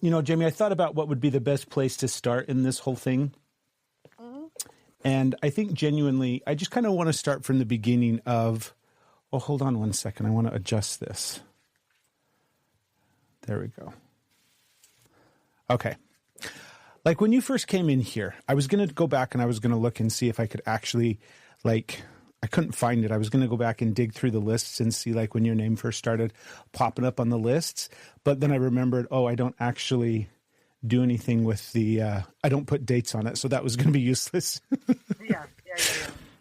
Jamie, I thought about what would be the best place to start in this whole thing. Mm-hmm. And I think genuinely, I just kind of want to start from the beginning of, oh, hold on one second. I want to adjust this. There we go. Okay. Like when you first came in here, I was going to go back and I was going to look and see if I could actually, I couldn't find it. I was going to go back and dig through the lists and see when your name first started popping up on the lists. But then I remembered, I don't actually do anything with I don't put dates on it. So that was going to be useless. Yeah.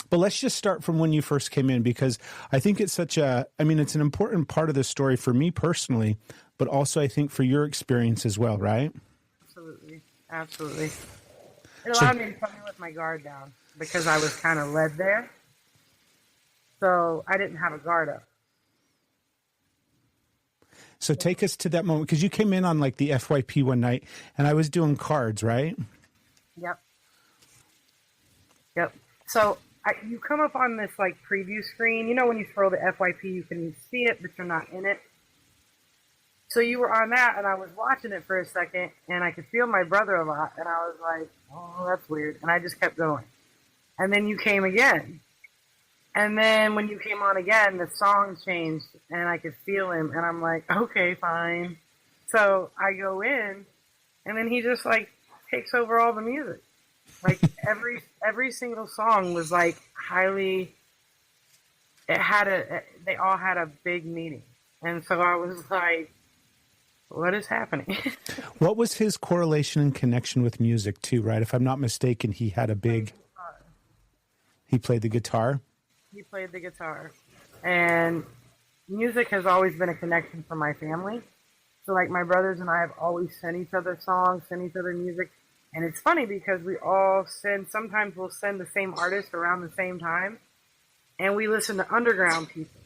But let's just start from when you first came in, because I think it's it's an important part of the story for me personally, but also I think for your experience as well, right? Absolutely. It allowed me to come in with my guard down because I was kind of led there. So I didn't have a guard up. So take us to that moment, because you came in on the FYP one night and I was doing cards, right? Yep. So you come up on this preview screen. When you scroll the FYP, you can see it, but you're not in it. So you were on that, and I was watching it for a second, and I could feel my brother a lot, and I was like, oh, that's weird. And I just kept going. And then you came again. And then when you came on again, the song changed, and I could feel him, and I'm like, okay, fine. So I go in, and then he just, takes over all the music. Every single song was, highly, they all had a big meaning. And so I was like, what is happening? What was his correlation and connection with music too, right? If I'm not mistaken, he had a big... He played the guitar? He played the guitar. And music has always been a connection for my family. So, my brothers and I have always sent each other songs, sent each other music. And it's funny because we all sometimes we'll send the same artist around the same time. And we listen to underground people.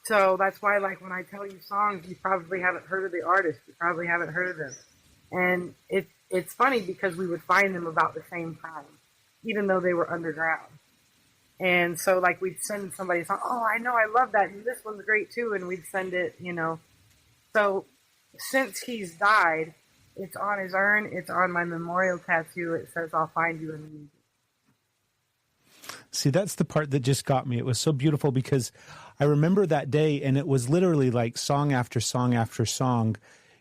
So that's why, when I tell you songs, you probably haven't heard of the artist. You probably haven't heard of them. And it's funny because we would find them about the same time, even though they were underground. And so, we'd send somebody a song, oh, I know, I love that, and this one's great too, and we'd send it, So since he's died, it's on his urn, it's on my memorial tattoo, it says, I'll find you in the music. See, that's the part that just got me. It was so beautiful because I remember that day, and it was literally song after song after song.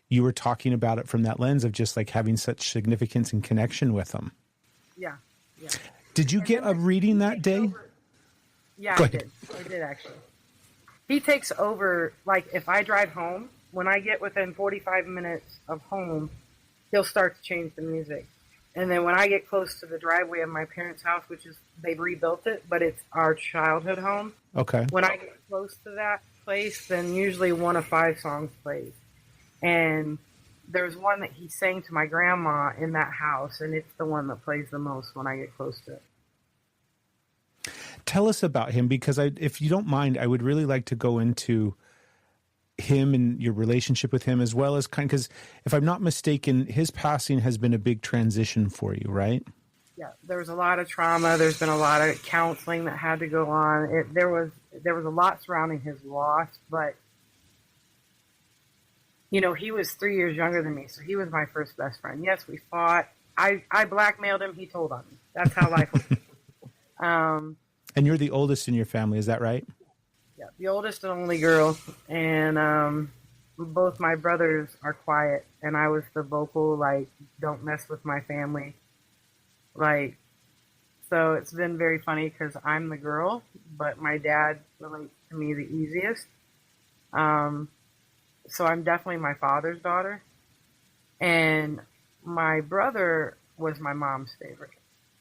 You were talking about it from that lens of just having such significance and connection with them. Yeah. Did you get a reading that day? Yeah, I did. I did, actually. He takes over, if I drive home, when I get within 45 minutes of home, he'll start to change the music. And then when I get close to the driveway of my parents' house, which is, they've rebuilt it, but it's our childhood home. Okay. When I get close to that place, then usually one of 5 songs plays. And there's one that he sang to my grandma in that house, and it's the one that plays the most when I get close to it. Tell us about him, because if you don't mind, I would really like to go into him and your relationship with him, as well as because if I'm not mistaken, his passing has been a big transition for you, right? Yeah, there was a lot of trauma. There's been a lot of counseling that had to go on. There was a lot surrounding his loss, but he was 3 years younger than me, so he was my first best friend. Yes, we fought. I blackmailed him. He told on me. That's how life was. And you're the oldest in your family, is that right? Yeah, the oldest and only girl, and both my brothers are quiet, and I was the vocal, don't mess with my family. So it's been very funny because I'm the girl, but my dad relates to me the easiest. So I'm definitely my father's daughter. And my brother was my mom's favorite.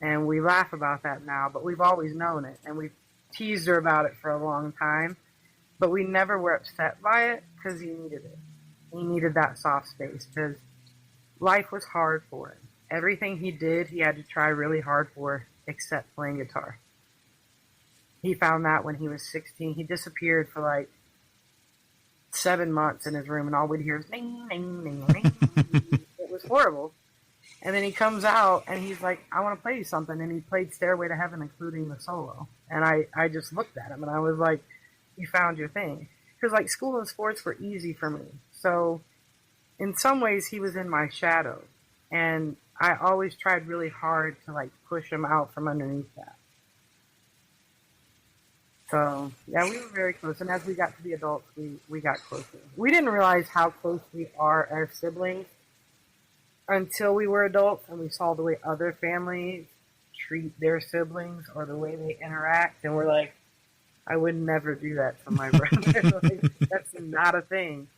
And we laugh about that now, but we've always known it. And we've teased her about it for a long time. But we never were upset by it because he needed it. He needed that soft space because life was hard for him. Everything he did, he had to try really hard for, except playing guitar. He found that when he was 16. He disappeared for 7 months in his room, and all we'd hear is ding, ding, ding, ding. It was horrible. And then he comes out, and he's like, I want to play you something. And he played Stairway to Heaven, including the solo. And I just looked at him, and I was like, you found your thing. Because, school and sports were easy for me. So in some ways he was in my shadow, and I always tried really hard to like push him out from underneath that. So yeah, we were very close, and as we got to be adults, we got closer. We didn't realize how close we are as siblings until we were adults, and we saw the way other families treat their siblings or the way they interact, and we're like, I would never do that to my brother. Like, that's not a thing.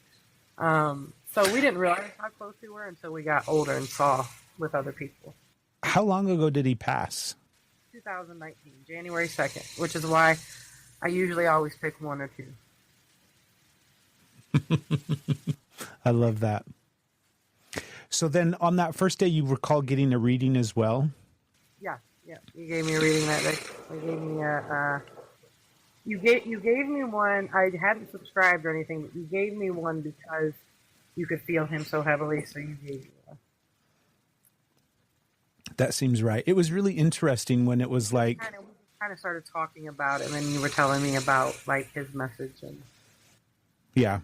So we didn't realize how close we were until we got older and saw with other people. How long ago did he pass? 2019, January 2nd, which is why I usually always pick one or two. I love that. So then on that first day, you recall getting a reading as well? Yeah. You gave me a reading that day. You gave me you gave me one. I hadn't subscribed or anything, but you gave me one because you could feel him so heavily, so you gave me one. That seems right. It was really interesting when it was like... We kind of started talking about it, and then you were telling me about like his message. And Yeah,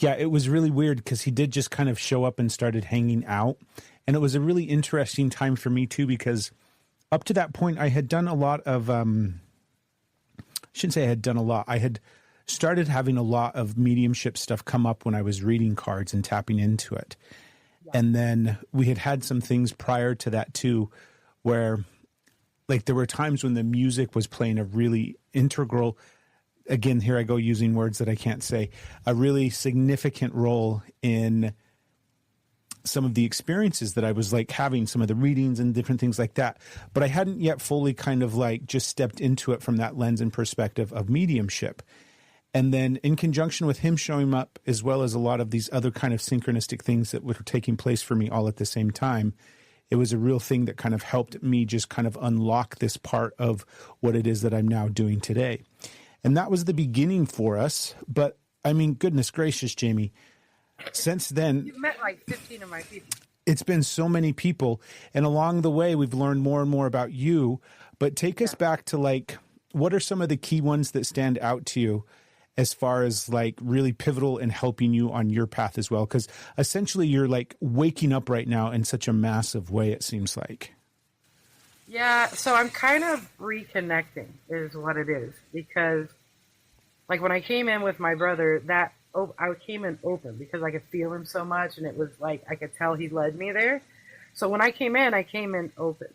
it was really weird because he did just kind of show up and started hanging out. And it was a really interesting time for me too, because up to that point I had done a lot of... I shouldn't say I had done a lot. I had started having a lot of mediumship stuff come up when I was reading cards and tapping into it. Yeah. And then we had some things prior to that too, where like there were times when the music was playing a really integral, again, here I go using words that I can't say, a really significant role in some of the experiences that I was like having, some of the readings and different things like that. But I hadn't yet fully kind of like just stepped into it from that lens and perspective of mediumship. And then in conjunction with him showing up, as well as a lot of these other kind of synchronistic things that were taking place for me all at the same time, it was a real thing that kind of helped me just kind of unlock this part of what it is that I'm now doing today. And that was the beginning for us. But I mean, goodness gracious, Jamie, since then, you've met like 15 of my people. It's been so many people. And along the way, we've learned more and more about you. But take us back to like, what are some of the key ones that stand out to you as far as like really pivotal in helping you on your path as well? Because essentially you're like waking up right now in such a massive way, it seems like. Yeah, so I'm kind of reconnecting is what it is. Because like when I came in with my brother, I came in open because I could feel him so much, and it was like I could tell he led me there. So when I came in open.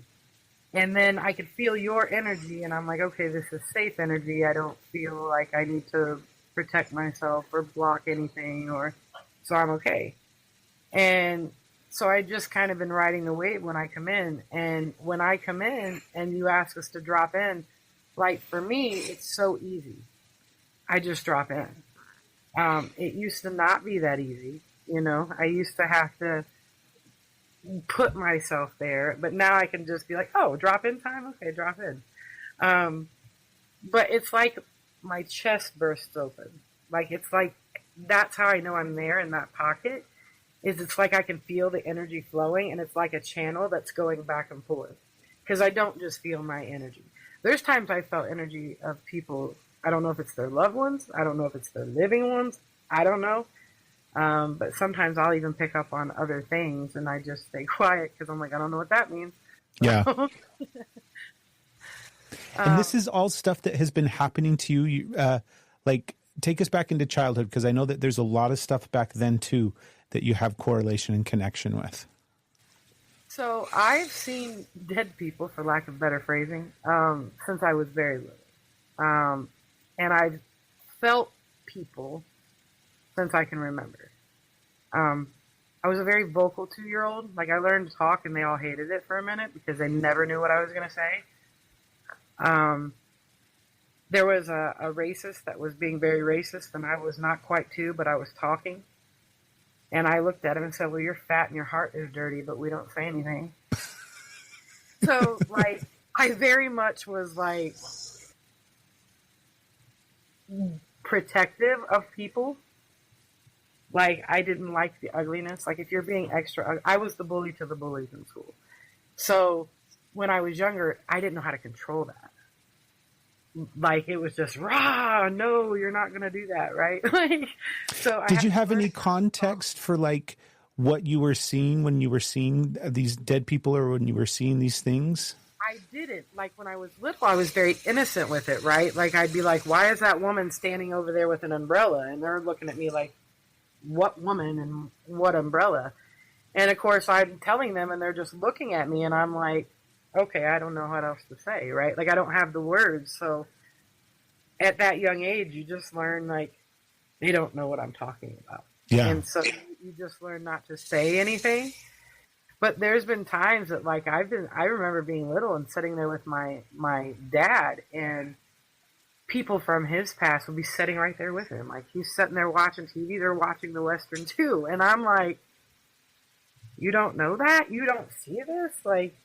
And then I could feel your energy, and I'm like, okay, this is safe energy. I don't feel like I need to protect myself or block anything, so I'm okay. And so I just kind of been riding the wave when I come in. And when I come in and you ask us to drop in, like for me, it's so easy. I just drop in. It used to not be that easy. I used to have to put myself there, but now I can just be like, oh, drop in time? Okay, drop in. But it's like my chest bursts open. Like, it's like, that's how I know I'm there in that pocket, is it's like I can feel the energy flowing, and it's like a channel that's going back and forth. Because I don't just feel my energy. There's times I felt energy of people. I don't know if it's their loved ones. I don't know if it's their living ones. I don't know. But sometimes I'll even pick up on other things, and I just stay quiet because I'm like, I don't know what that means. Yeah. And this is all stuff that has been happening to you. Like, take us back into childhood, because I know that there's a lot of stuff back then too that you have correlation and connection with. So I've seen dead people, for lack of better phrasing, since I was very little. And I've felt people since I can remember. I was a very vocal 2-year-old. Like, I learned to talk, and they all hated it for a minute because they never knew what I was going to say. There was a racist that was being very racist, and I was not quite 2, but I was talking. And I looked at him and said, well, you're fat and your heart is dirty, but we don't say anything. So, like, I very much was, like, protective of people. Like, I didn't like the ugliness. Like, if you're being extra, I was the bully to the bullies in school. So when I was younger, I didn't know how to control that. like it was just rah, no, you're not gonna do that, right? Like, so Did you have any context for like what you were seeing when you were seeing these dead people, or when you were seeing these things? I didn't. Like when I was little, I was very innocent with it, right? Like I'd be like, why is that woman standing over there with an umbrella? And they're looking at me like, what woman and what umbrella? And of course I'm telling them and they're just looking at me and I'm like, okay, I don't know what else to say, right? Like I don't have the words. So at that young age, you just learn like, they don't know what I'm talking about. Yeah. And so you just learn not to say anything. But there's been times that like I remember being little and sitting there with my dad, and people from his past would be sitting right there with him. Like he's sitting there watching TV, they're watching the Western too. And I'm like, you don't know that? You don't see this? Like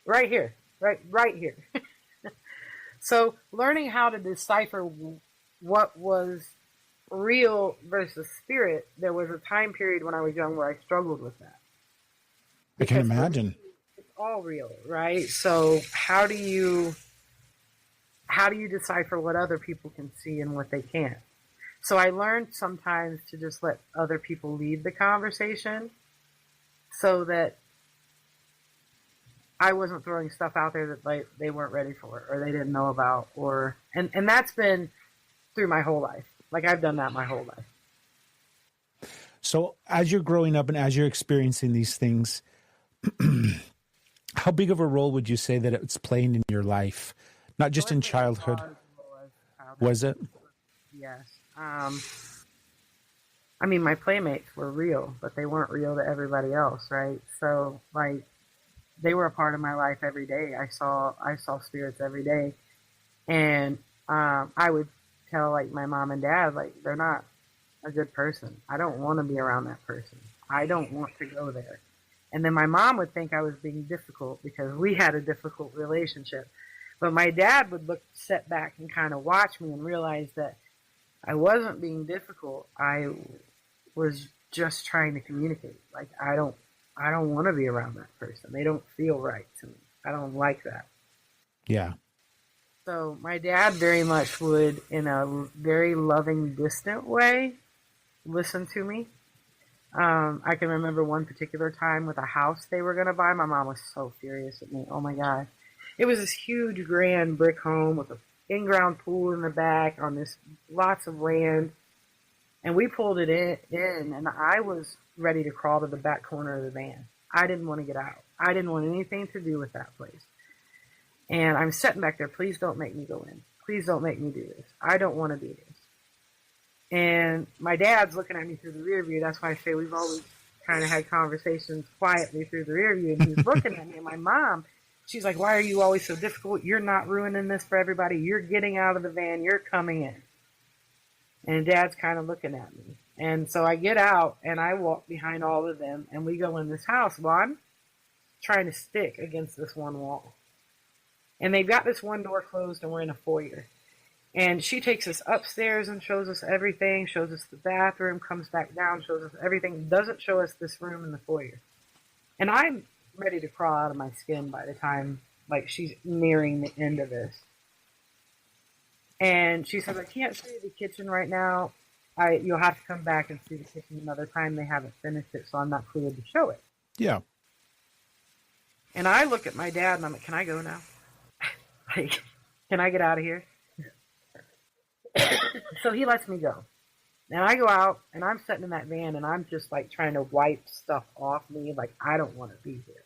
right here, right here. So learning how to decipher what was real versus spirit, there was a time period when I was young where I struggled with that. I can imagine. It's all real, right? So how do you decipher what other people can see and what they can't? So I learned sometimes to just let other people lead the conversation so that I wasn't throwing stuff out there that they weren't ready for or they didn't know about, and that's been through my whole life. Like I've done that my whole life. So as you're growing up and as you're experiencing these things, how big of a role would you say that it's playing in your life? Not just in childhood. Was it? Yes. I mean, my playmates were real, but they weren't real to everybody else, right? So, like, they were a part of my life every day. I saw spirits every day, and I would tell like my mom and dad, like, they're not a good person. I don't want to be around that person. I don't want to go there. And then my mom would think I was being difficult because we had a difficult relationship. But my dad would sit back and kind of watch me and realize that I wasn't being difficult. I was just trying to communicate. Like, I don't want to be around that person. They don't feel right to me. I don't like that. Yeah. So my dad very much would, in a very loving, distant way, listen to me. I can remember one particular time with a house they were going to buy. My mom was so furious at me. Oh my God. It was this huge, grand brick home with an in-ground pool in the back on this lots of land. And we pulled it in, and I was ready to crawl to the back corner of the van. I didn't want to get out. I didn't want anything to do with that place. And I'm sitting back there, please don't make me go in. Please don't make me do this. I don't want to do this. And my dad's looking at me through the rear view. That's why I say we've always kind of had conversations quietly through the rear view. And he's looking at me. And my mom, she's like, why are you always so difficult? You're not ruining this for everybody. You're getting out of the van. You're coming in. And Dad's kind of looking at me. And so I get out and I walk behind all of them. And we go in this house. Well, I'm trying to stick against this one wall. And they've got this one door closed and we're in a foyer. And she takes us upstairs and shows us everything, shows us the bathroom, comes back down, shows us everything, doesn't show us this room in the foyer. And I'm ready to crawl out of my skin by the time, like, she's nearing the end of this. And she says, I can't show you the kitchen right now. You'll have to come back and see the kitchen another time. They haven't finished it, so I'm not cleared to show it. Yeah. And I look at my dad and I'm like, can I go now? Like, can I get out of here? So he lets me go. And I go out and I'm sitting in that van and I'm just like trying to wipe stuff off me. Like, I don't want to be here.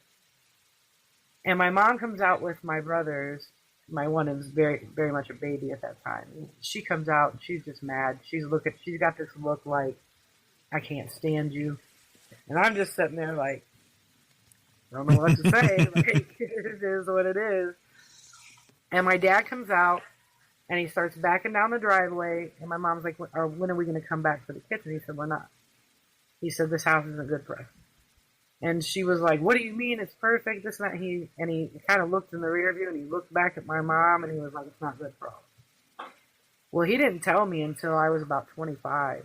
And my mom comes out with my brothers. My one was very, very much a baby at that time. And she comes out and she's just mad. She's got this look like, I can't stand you. And I'm just sitting there like, I don't know what to say. Like, it is what it is. And my dad comes out and he starts backing down the driveway. And my mom's like, when are we going to come back for the kitchen? He said, we're not. He said, this house isn't good for us. And she was like, what do you mean? It's perfect. This and that. And he kind of looked in the rear view and he looked back at my mom and he was like, it's not good for us. Well, he didn't tell me until I was about 25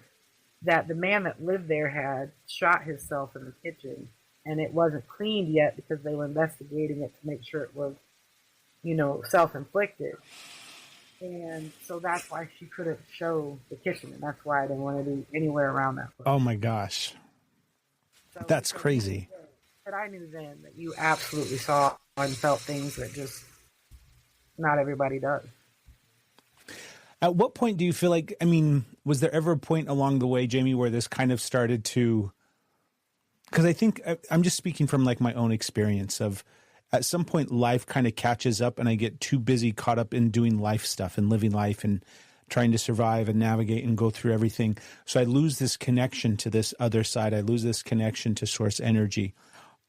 that the man that lived there had shot himself in the kitchen and it wasn't cleaned yet because they were investigating it to make sure it was self-inflicted. And so that's why she couldn't show the kitchen, and that's why I didn't want to be anywhere around that place. Oh my gosh. So That's crazy. But I knew then that you absolutely saw and felt things that just not everybody does. At what point do you feel like, I mean, was there ever a point along the way, Jamie, where this kind of started to, because I think I'm just speaking from like my own experience of at some point life kind of catches up and I get too busy caught up in doing life stuff and living life and trying to survive and navigate and go through everything. So I lose this connection to this other side. I lose this connection to source energy.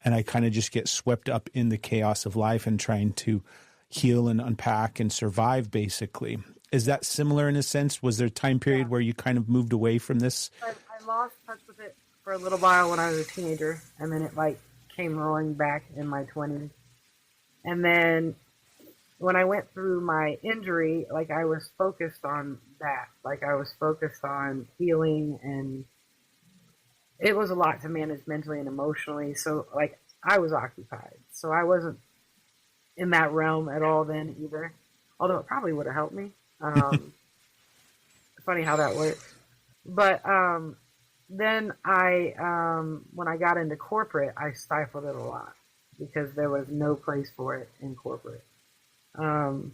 And I kind of just get swept up in the chaos of life and trying to heal and unpack and survive, basically. Is that similar in a sense? Was there a time period where you kind of moved away from this? I lost touch with it for a little while when I was a teenager, and then it like came roaring back in my 20s. And then when I went through my injury, like I was focused on that. Like I was focused on healing, and it was a lot to manage mentally and emotionally. So like I was occupied. So I wasn't in that realm at all then either. Although it probably would have helped me. Funny how that works. But then when I got into corporate, I stifled it a lot because there was no place for it in corporate. And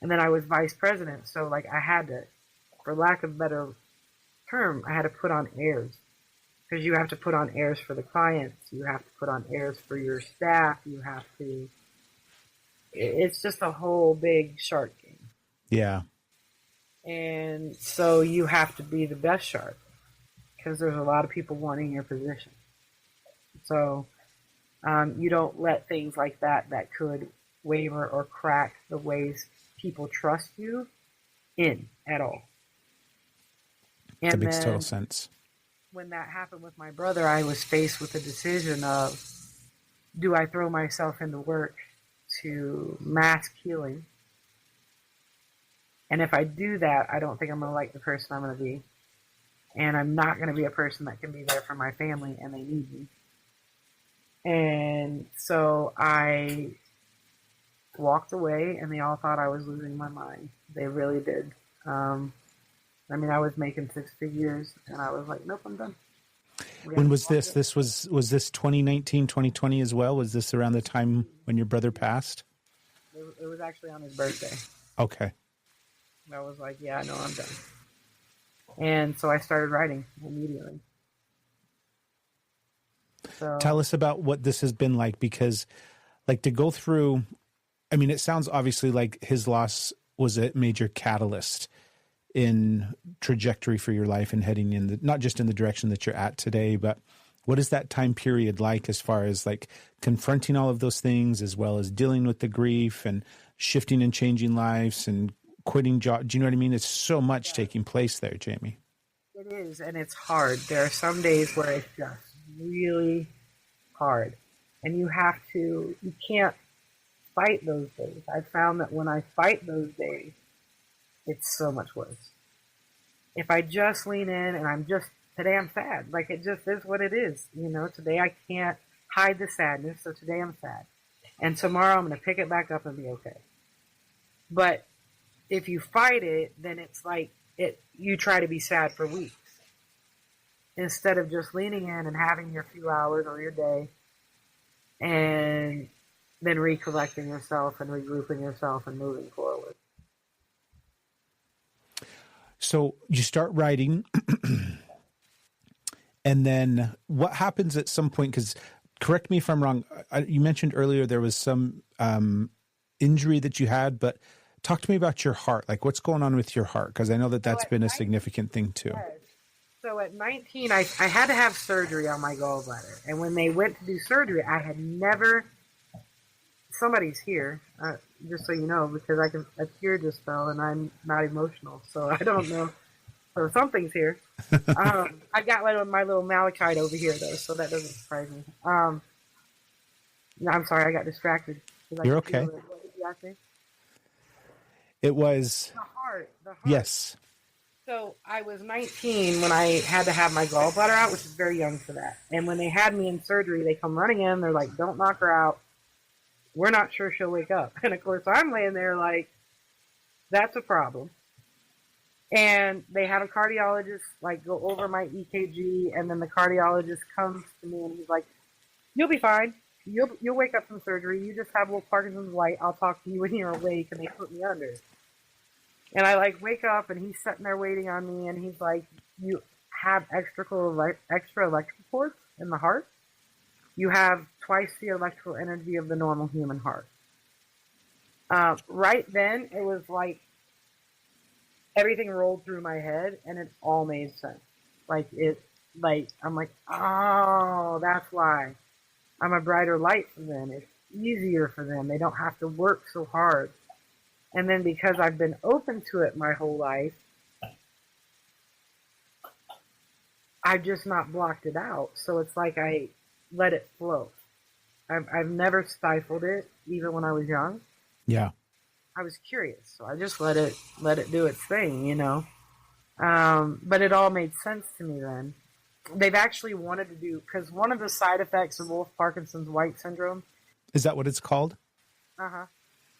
then I was vice president. So like I had to, for lack of a better term, I had to put on airs. Because you have to put on airs for the clients. You have to put on airs for your staff. You have to, it's just a whole big shark game. Yeah. And so you have to be the best shark because there's a lot of people wanting your position. So you don't let things like that could waver or crack the ways people trust you in at all. And that makes total sense. When that happened with my brother, I was faced with the decision of, do I throw myself into work to mask healing? And if I do that, I don't think I'm going to like the person I'm going to be. And I'm not going to be a person that can be there for my family, and they need me. And so I walked away, and they all thought I was losing my mind. They really did. I mean, I was making 6 figures, and I was like, nope, I'm done. When was this? This was this 2019, 2020 as well? Was this around the time when your brother passed? It was actually on his birthday. Okay. I was like, yeah, no, I'm done. And so I started writing immediately. So, tell us about what this has been like, because like to go through, I mean, it sounds obviously like his loss was a major catalyst in trajectory for your life and heading in the, not just in the direction that you're at today, but what is that time period like as far as like confronting all of those things, as well as dealing with the grief and shifting and changing lives and quitting job? Do you know what I mean? It's so much taking place there, Jamie. It is, and it's hard. There are some days where it's just really hard, and you can't fight those days. I've found that when I fight those days, it's so much worse. If I just lean in and today I'm sad. Like it just is what it is. Today I can't hide the sadness, so today I'm sad. And tomorrow I'm going to pick it back up and be okay. But if you fight it, then it's like you try to be sad for weeks. Instead of just leaning in and having your few hours or your day and then recollecting yourself and regrouping yourself and moving forward. So you start writing, and then what happens at some point? Because correct me if I'm wrong. You mentioned earlier there was some injury that you had, but talk to me about your heart. Like what's going on with your heart? Because I know that's been a significant thing too. So at 19, I had to have surgery on my gallbladder. And when they went to do surgery, I had never... Somebody's here, just so you know, because a tear just fell and I'm not emotional, so I don't know. So something's here. I got my little Malachite over here, though, so that doesn't surprise me. No, I'm sorry, I got distracted. You're okay. What did you ask me? It was... The heart. Yes. So I was 19 when I had to have my gallbladder out, which is very young for that. And when they had me in surgery, they come running in, they're like, don't knock her out. we're not sure she'll wake up. And of course, I'm laying there like, that's a problem. And they have a cardiologist like go over my EKG, and then the cardiologist comes to me and he's like, "You'll be fine. You'll wake up from surgery. You just have a little Parkinson's white. I'll talk to you when you're awake." And they put me under. And I like wake up, and he's sitting there waiting on me, and he's like, "You have extra electrical cords in the heart. You have twice the electrical energy of the normal human heart." Right then, it was like everything rolled through my head, and it all made sense. I'm like, oh, that's why I'm a brighter light for them. It's easier for them. They don't have to work so hard. And then because I've been open to it my whole life, I've just not blocked it out. So it's like I let it flow. I've never stifled it, even when I was young. Yeah. I was curious, so I just let it do its thing, you know. But it all made sense to me then. They've actually wanted to do, because one of the side effects of Wolff-Parkinson's White syndrome. Is that what it's called?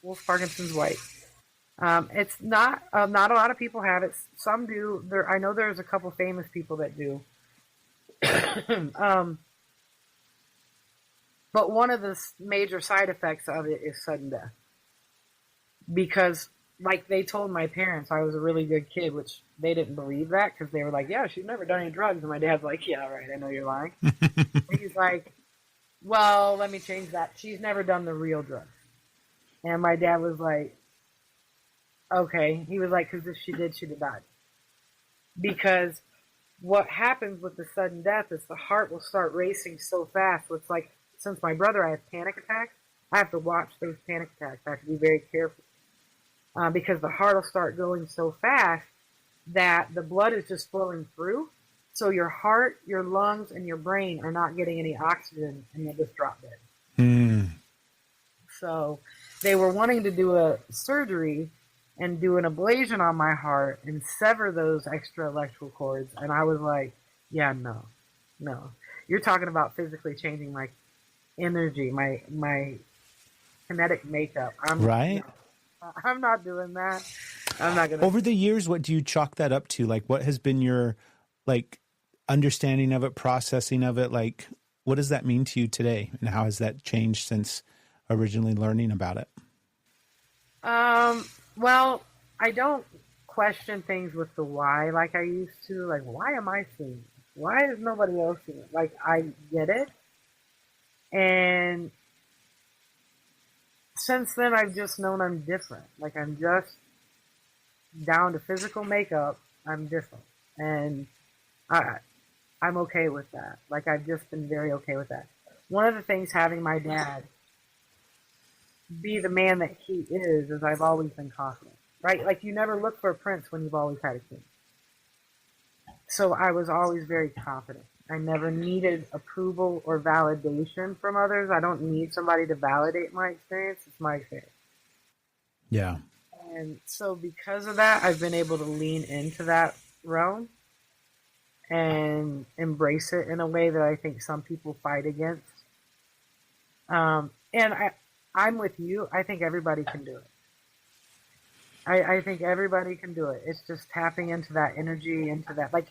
Wolff-Parkinson's White. It's not a lot of people have it. Some do. I know there's a couple famous people that do. But one of the major side effects of it is sudden death. Because, like they told my parents, I was a really good kid, which they didn't believe that because they were like, "Yeah, she's never done any drugs." And my dad's like, "Yeah, right, I know you're lying." He's like, "Well, let me change that. She's never done the real drugs." And my dad was like, "Okay." He was like, "Because if she did, she'd have died." Because what happens with the sudden death is the heart will start racing so fast. So it's like, since my brother, I have panic attacks, I have to watch those panic attacks. I have to be very careful. Because the heart will start going so fast that the blood is just flowing through. So your heart, your lungs, and your brain are not getting any oxygen, and you'll just drop dead. So they were wanting to do a surgery and do an ablation on my heart and sever those extra electrical cords. And I was like, yeah, no. You're talking about physically changing my energy, my kinetic makeup. Right. I'm not doing that. I'm not going to. Over the years, what do you chalk that up to? Like, what has been your, like, understanding of it, processing of it? Like, what does that mean to you today? And how has that changed since originally learning about it? Well, I don't question things with the why like I used to. Like, why am I seeing it? Why is nobody else seeing it? Like, I get it. And since then, I've just known I'm different. Like, I'm just down to physical makeup. I'm different. And I'm okay with that. Like, I've just been very okay with that. One of the things having my dad be the man that he is I've always been confident. Right? Like, you never look for a prince when you've always had a king. So I was always very confident. I never needed approval or validation from others. I don't need somebody to validate my experience. It's my experience. Yeah. And so because of that, I've been able to lean into that realm and embrace it in a way that I think some people fight against. And I'm with you. I think everybody can do it. I think everybody can do it. It's just tapping into that energy, into that. Like,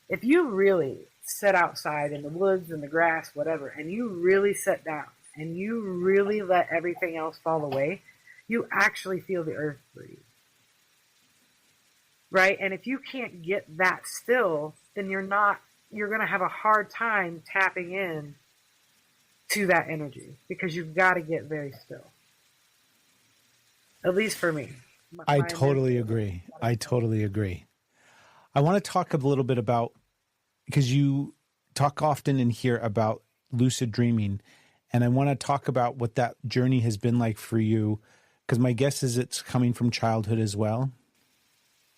if you really sit outside in the woods, in the grass, whatever, and you really sit down and you really let everything else fall away, you actually feel the earth breathe. Right? And if you can't get that still, then you're going to have a hard time tapping in to that energy because you've got to get very still. At least for me. I totally agree. I totally agree. I want to talk a little bit about, because you talk often in here about lucid dreaming, and I want to talk about what that journey has been like for you, because my guess is it's coming from childhood as well.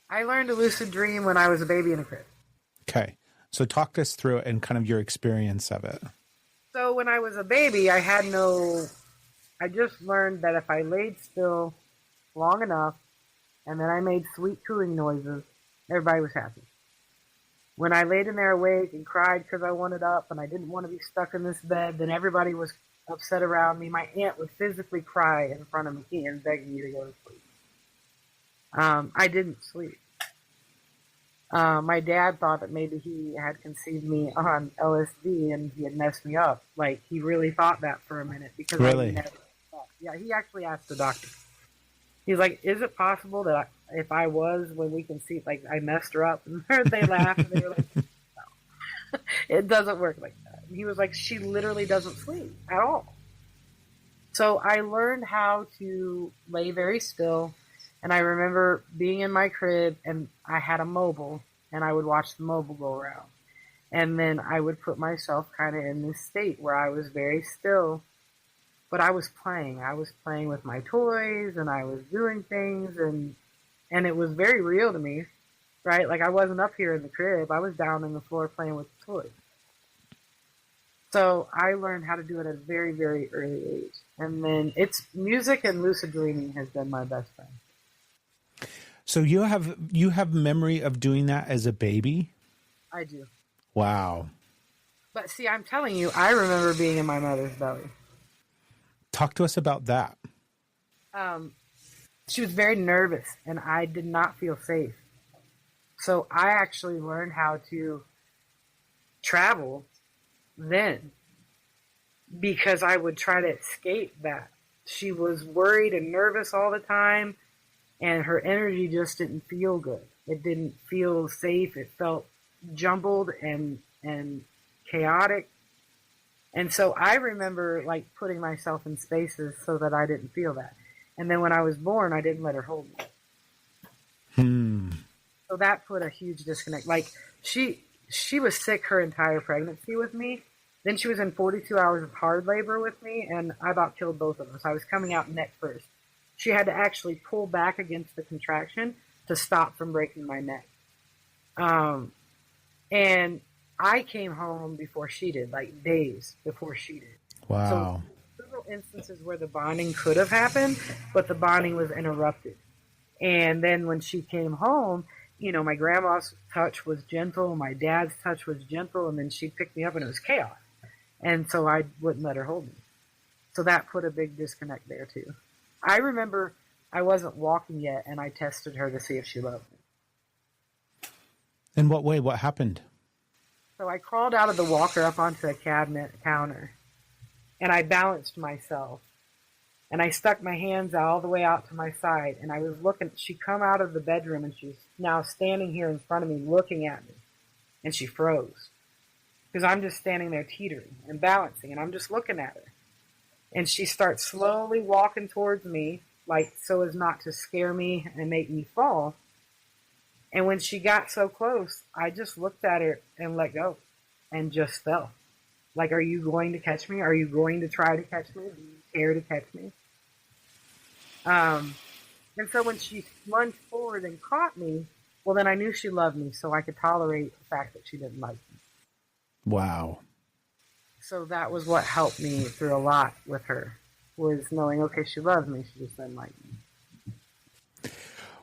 I learned to lucid dream when I was a baby in a crib. Okay. So talk us through it and kind of your experience of it. So when I was a baby, I just learned that if I laid still long enough and then I made sweet cooing noises, everybody was happy. When I laid in there awake and cried because I wanted up and I didn't want to be stuck in this bed, then everybody was upset around me, my aunt would physically cry in front of me and beg me to go to sleep. I didn't sleep. My dad thought that maybe he had conceived me on LSD and he had messed me up. Like, he really thought that for a minute because Really? I never thought. Yeah, he actually asked the doctor. He's like, is it possible that if I was, when we conceived, like, I messed her up? And they laughed and they were like, no, it doesn't work like that. And he was like, she literally doesn't sleep at all. So I learned how to lay very still. And I remember being in my crib and I had a mobile and I would watch the mobile go around. And then I would put myself kind of in this state where I was very still, but I was playing. I was playing with my toys and I was doing things and it was very real to me, right? Like, I wasn't up here in the crib. I was down on the floor playing with the toys. So I learned how to do it at a very, very early age. And then it's music and lucid dreaming has been my best friend. So you have memory of doing that as a baby? I do. Wow. But see, I'm telling you, I remember being in my mother's belly. Talk to us about that. She was very nervous and I did not feel safe. So I actually learned how to travel then because I would try to escape that. She was worried and nervous all the time. And her energy just didn't feel good. It didn't feel safe. It felt jumbled and chaotic. And so I remember, like, putting myself in spaces so that I didn't feel that. And then when I was born, I didn't let her hold me. So that put a huge disconnect. Like, she was sick her entire pregnancy with me. Then she was in 42 hours of hard labor with me, and I about killed both of us. I was coming out neck first. She had to actually pull back against the contraction to stop from breaking my neck. And I came home before she did, like days before she did. Wow. So several instances where the bonding could have happened, but the bonding was interrupted. And then when she came home, you know, my grandma's touch was gentle, my dad's touch was gentle, and then she'd pick me up and it was chaos. And so I wouldn't let her hold me. So that put a big disconnect there too. I remember I wasn't walking yet, and I tested her to see if she loved me. In what way? What happened? So I crawled out of the walker up onto a cabinet counter, and I balanced myself. And I stuck my hands all the way out to my side, and I was looking. She come out of the bedroom, and she's now standing here in front of me looking at me. And she froze. Because I'm just standing there teetering and balancing, and I'm just looking at her. And she starts slowly walking towards me, like so as not to scare me and make me fall. And when she got so close, I just looked at her and let go and just fell. Like, are you going to catch me? Are you going to try to catch me? Do you care to catch me? And so when she lunged forward and caught me, well, then I knew she loved me, so I could tolerate the fact that she didn't like me. Wow. So that was what helped me through a lot with her, was knowing, okay, she loves me, she just didn't like me.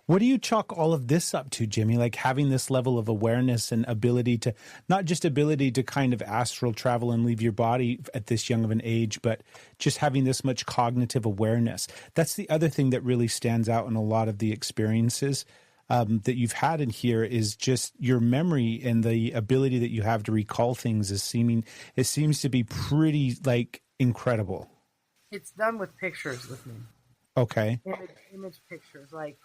What do you chalk all of this up to, Jimmy? Like having this level of awareness and ability to, not just ability to kind of astral travel and leave your body at this young of an age, but just having this much cognitive awareness. That's the other thing that really stands out in a lot of the experiences that you've had in here is just your memory and the ability that you have to recall things it seems to be pretty like incredible. It's done with pictures with me. Okay. Image pictures. Like,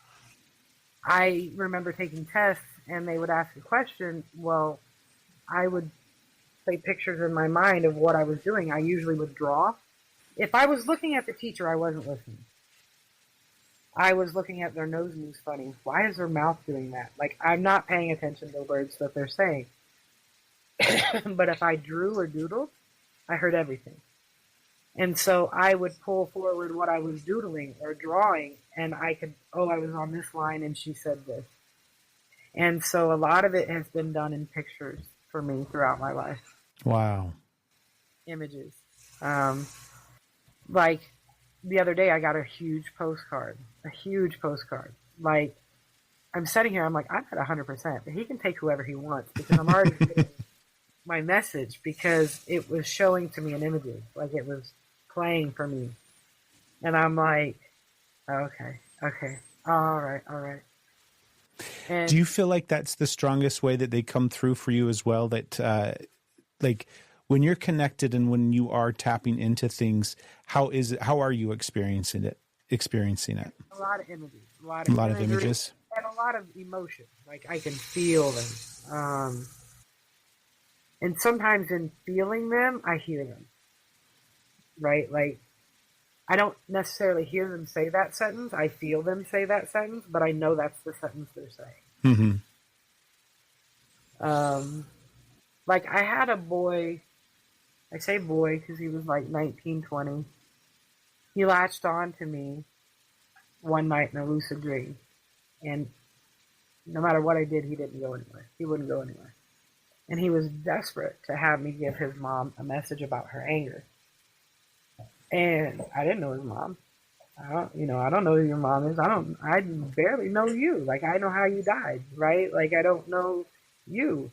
I remember taking tests and they would ask a question. Well, I would say pictures in my mind of what I was doing. I usually would draw. If I was looking at the teacher, I wasn't listening. I was looking at their nose moves funny. Why is their mouth doing that? Like, I'm not paying attention to the words that they're saying. But if I drew or doodled, I heard everything. And so I would pull forward what I was doodling or drawing, and I could, I was on this line and she said this. And so a lot of it has been done in pictures for me throughout my life. Wow. Images. Like, the other day I got a huge postcard. Like, I'm sitting here, I'm like, I'm at 100%, but he can take whoever he wants because I'm already getting my message because it was showing to me in images. Like, it was playing for me. And I'm like, okay, all right. And Do you feel like that's the strongest way that they come through for you as well? That like when you're connected and when you are tapping into things, how are you experiencing it? a lot of images, a lot A of lot of imagery, images. and a lot of emotion. Like I can feel them. And sometimes in feeling them, I hear them. Right? Like I don't necessarily hear them say that sentence. I feel them say that sentence, but I know that's the sentence they're saying. Mm-hmm. Like I had a boy, I say boy because he was like 19, 20. He latched on to me one night in a lucid dream. And no matter what I did, he didn't go anywhere. He wouldn't go anywhere. And he was desperate to have me give his mom a message about her anger. And I didn't know his mom. I don't know who your mom is. I barely know you. Like, I know how you died, right? Like, I don't know you.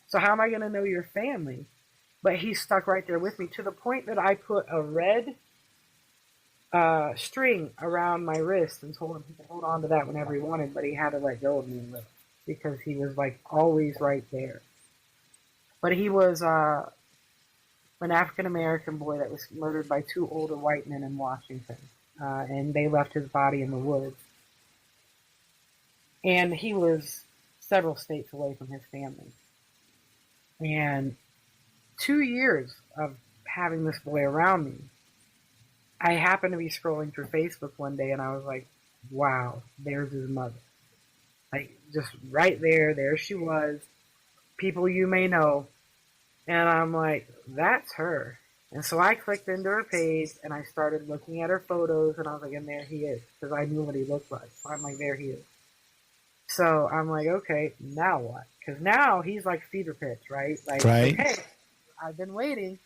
So how am I going to know your family? But he stuck right there with me to the point that I put a red string around my wrist and told him he could hold on to that whenever he wanted, but he had to let go of me with it because he was like always right there. But he was an African American boy that was murdered by two older white men in Washington, and they left his body in the woods. And he was several states away from his family. And 2 years of having this boy around me, I happened to be scrolling through Facebook one day and I was like, wow, there's his mother. Like, just right there she was. People you may know. And I'm like, that's her. And so I clicked into her page and I started looking at her photos and I was like, and there he is. Because I knew what he looked like. So I'm like, there he is. So I'm like, okay, now what? Because now he's like fever pitch, right? Like, Right. okay, I've been waiting.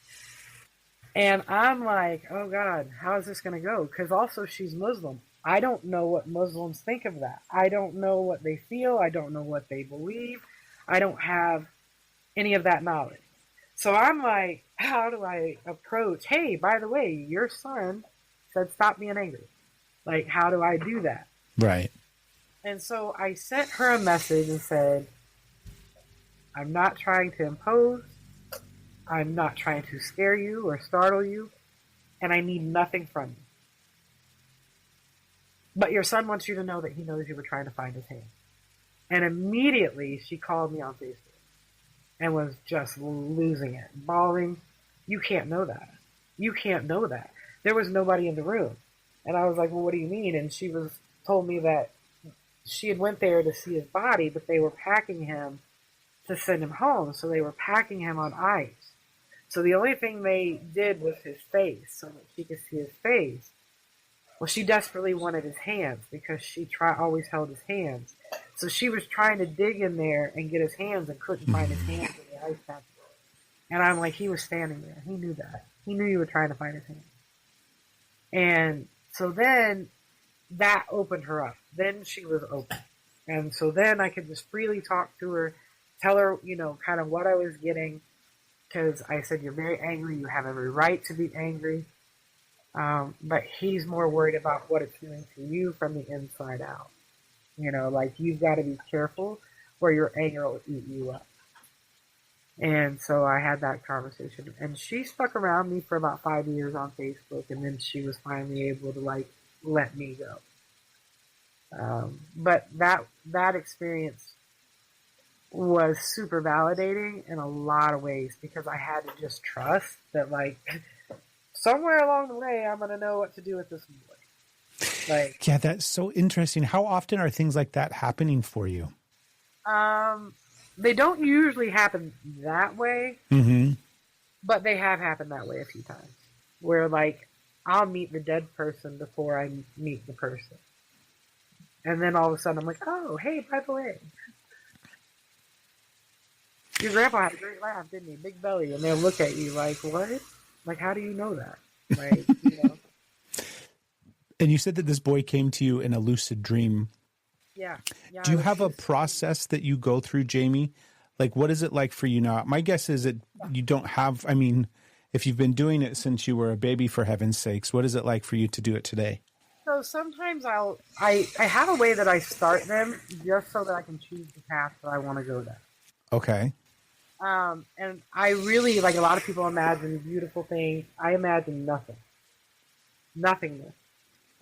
And I'm like, oh God, how is this going to go? Because also she's Muslim. I don't know what Muslims think of that. I don't know what they feel. I don't know what they believe. I don't have any of that knowledge. So I'm like, how do I approach? Hey, by the way, your son said stop being angry. Like, how do I do that? Right. And so I sent her a message and said, I'm not trying to impose. I'm not trying to scare you or startle you. And I need nothing from you. But your son wants you to know that he knows you were trying to find his hand. And immediately she called me on Facebook and was just losing it, bawling. You can't know that. You can't know that. There was nobody in the room. And I was like, well, what do you mean? And she told me that she had went there to see his body, but they were packing him to send him home. So they were packing him on ice. So the only thing they did was his face so that she could see his face. Well, she desperately wanted his hands because she always held his hands. So she was trying to dig in there and get his hands and couldn't find his hands in the ice pack. And I'm like, he was standing there. He knew that. He knew you were trying to find his hands. And so then that opened her up. Then she was open. And so then I could just freely talk to her, tell her, kind of what I was getting. Because I said, you're very angry. You have every right to be angry. But he's more worried about what it's doing to you from the inside out. Like, you've got to be careful or your anger will eat you up. And so I had that conversation. And she stuck around me for about 5 years on Facebook. And then she was finally able to, let me go. But that experience was super validating in a lot of ways because I had to just trust that, somewhere along the way, I'm going to know what to do with this boy. Yeah, that's so interesting. How often are things like that happening for you? They don't usually happen that way, but they have happened that way a few times. Where, I'll meet the dead person before I meet the person. And then all of a sudden I'm like, oh, hey, by the way, your grandpa had a great laugh, didn't he? Big belly. And they'll look at you like, what? How do you know that? And you said that this boy came to you in a lucid dream. Yeah. Do you have a process that you go through, Jamie? What is it like for you now? My guess is that you don't have, if you've been doing it since you were a baby, for heaven's sakes, what is it like for you to do it today? So sometimes I have a way that I start them just so that I can choose the path that I want to go down. Okay. And I really, like a lot of people imagine beautiful things. I imagine nothing. Nothingness.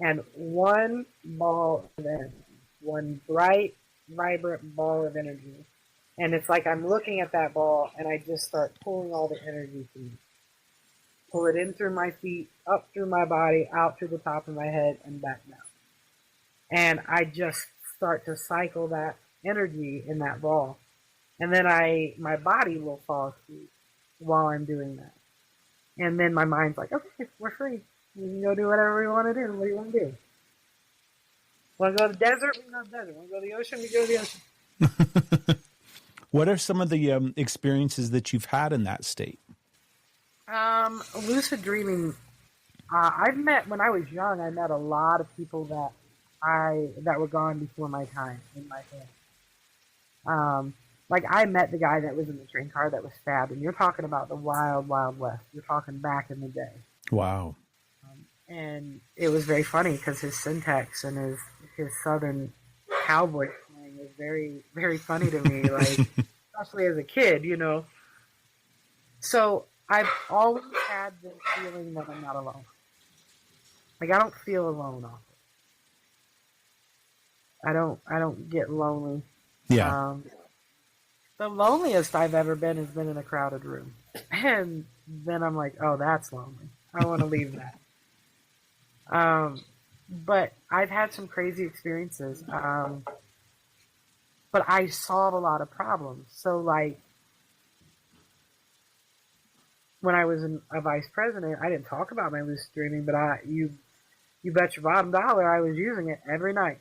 And one ball of energy. One bright, vibrant ball of energy. And it's like I'm looking at that ball and I just start pulling all the energy to me. Pull it in through my feet, up through my body, out through the top of my head, and back down. And I just start to cycle that energy in that ball. And then my body will fall asleep while I'm doing that. And then my mind's like, okay, we're free. We can go do whatever we want to do. What do you want to do? Want to go to the desert? We can go to the desert. Want to go to the ocean? We go to the ocean. What are some of the experiences that you've had in that state? Lucid dreaming. When I was young, I met a lot of people that were gone before my time in my family. Like I met the guy that was in the train car that was stabbed, and you're talking about the wild, wild west. You're talking back in the day. Wow. And it was very funny because his syntax and his southern cowboy slang was very, very funny to me. Like, especially as a kid, you know. So I've always had this feeling that I'm not alone. Like I don't feel alone often. I don't get lonely. Yeah. The loneliest I've ever been has been in a crowded room. And then I'm like, oh, that's lonely. I want to leave that. But I've had some crazy experiences. But I solve a lot of problems. So like, when I was a vice president, I didn't talk about my lucid dreaming, but you bet your bottom dollar I was using it every night.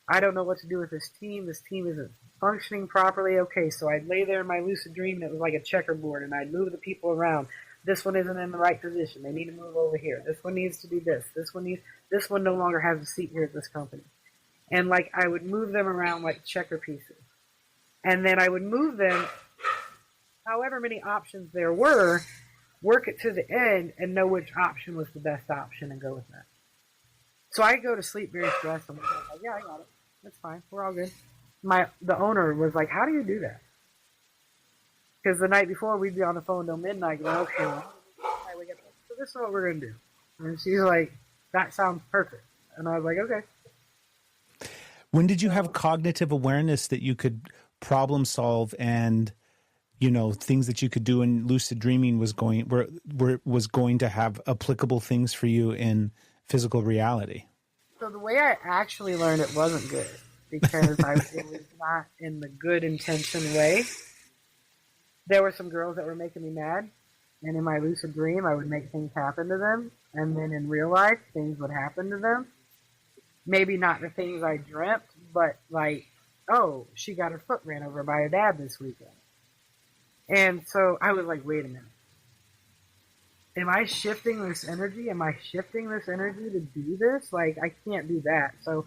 I don't know what to do with this team. This team isn't functioning properly. Okay, so I'd lay there in my lucid dream, and it was like a checkerboard, and I'd move the people around. This one isn't in the right position. They need to move over here. This one needs to do this. This one no longer has a seat here at this company. And like I would move them around like checker pieces. And then I would move them however many options there were, work it to the end, and know which option was the best option and go with that. So I go to sleep very stressed. I'm like, yeah, I got it. That's fine. We're all good. The owner was like, how do you do that? Because the night before, we'd be on the phone till midnight going, okay, well, so this is what we're going to do. And she's like, that sounds perfect. And I was like, okay. When did you have cognitive awareness that you could problem solve and, you know, things that you could do in lucid dreaming was going to have applicable things for you in physical reality? So the way I actually learned it wasn't good because it was not in the good intention way. There were some girls that were making me mad, and in my lucid dream, I would make things happen to them, and then in real life, things would happen to them. Maybe not the things I dreamt, but like, oh, she got her foot ran over by her dad this weekend. And so I was like, wait a minute. Am I shifting this energy? Am I shifting this energy to do this? Like, I can't do that. So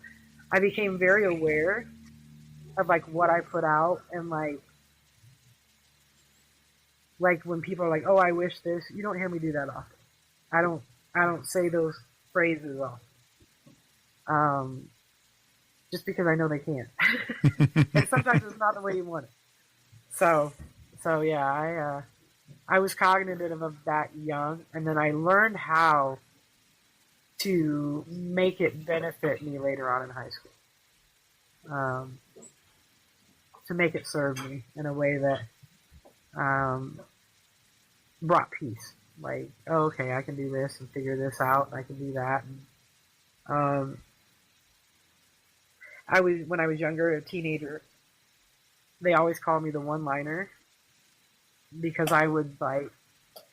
I became very aware of like what I put out and like when people are like, oh, I wish this, you don't hear me do that often. I don't say those phrases often. Just because I know they can't. And sometimes it's not the way you want it. So yeah, I was cognitive of that young, and then I learned how to make it benefit me later on in high school. To make it serve me in a way that brought peace. Like, oh, okay, I can do this and figure this out, and I can do that. And, when I was younger, a teenager, they always called me the one-liner because I would like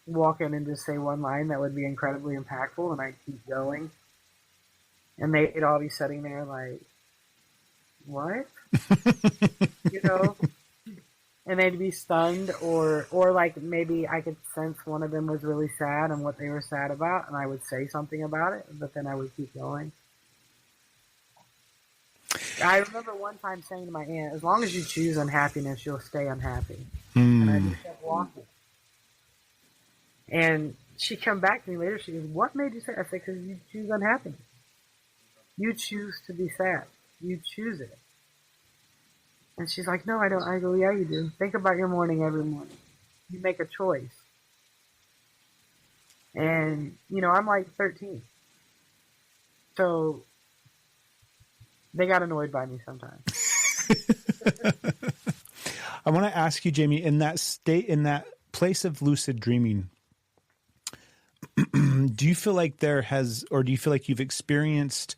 walk in and just say one line that would be incredibly impactful, and I'd keep going. And they'd all be sitting there like, what? You know? And they'd be stunned, or like maybe I could sense one of them was really sad and what they were sad about, and I would say something about it, but then I would keep going. I remember one time saying to my aunt, as long as you choose unhappiness, you'll stay unhappy. And I just kept walking. And she come back to me later. She goes, "What made you sad?" I said, "Because you choose unhappiness. You choose to be sad. You choose it." And she's like, "No, I don't." I go, "Yeah, you do. Think about your morning every morning. You make a choice." And, I'm like 13. So they got annoyed by me sometimes. I want to ask you, Jamie, in that state, in that place of lucid dreaming, do you feel like do you feel like you've experienced,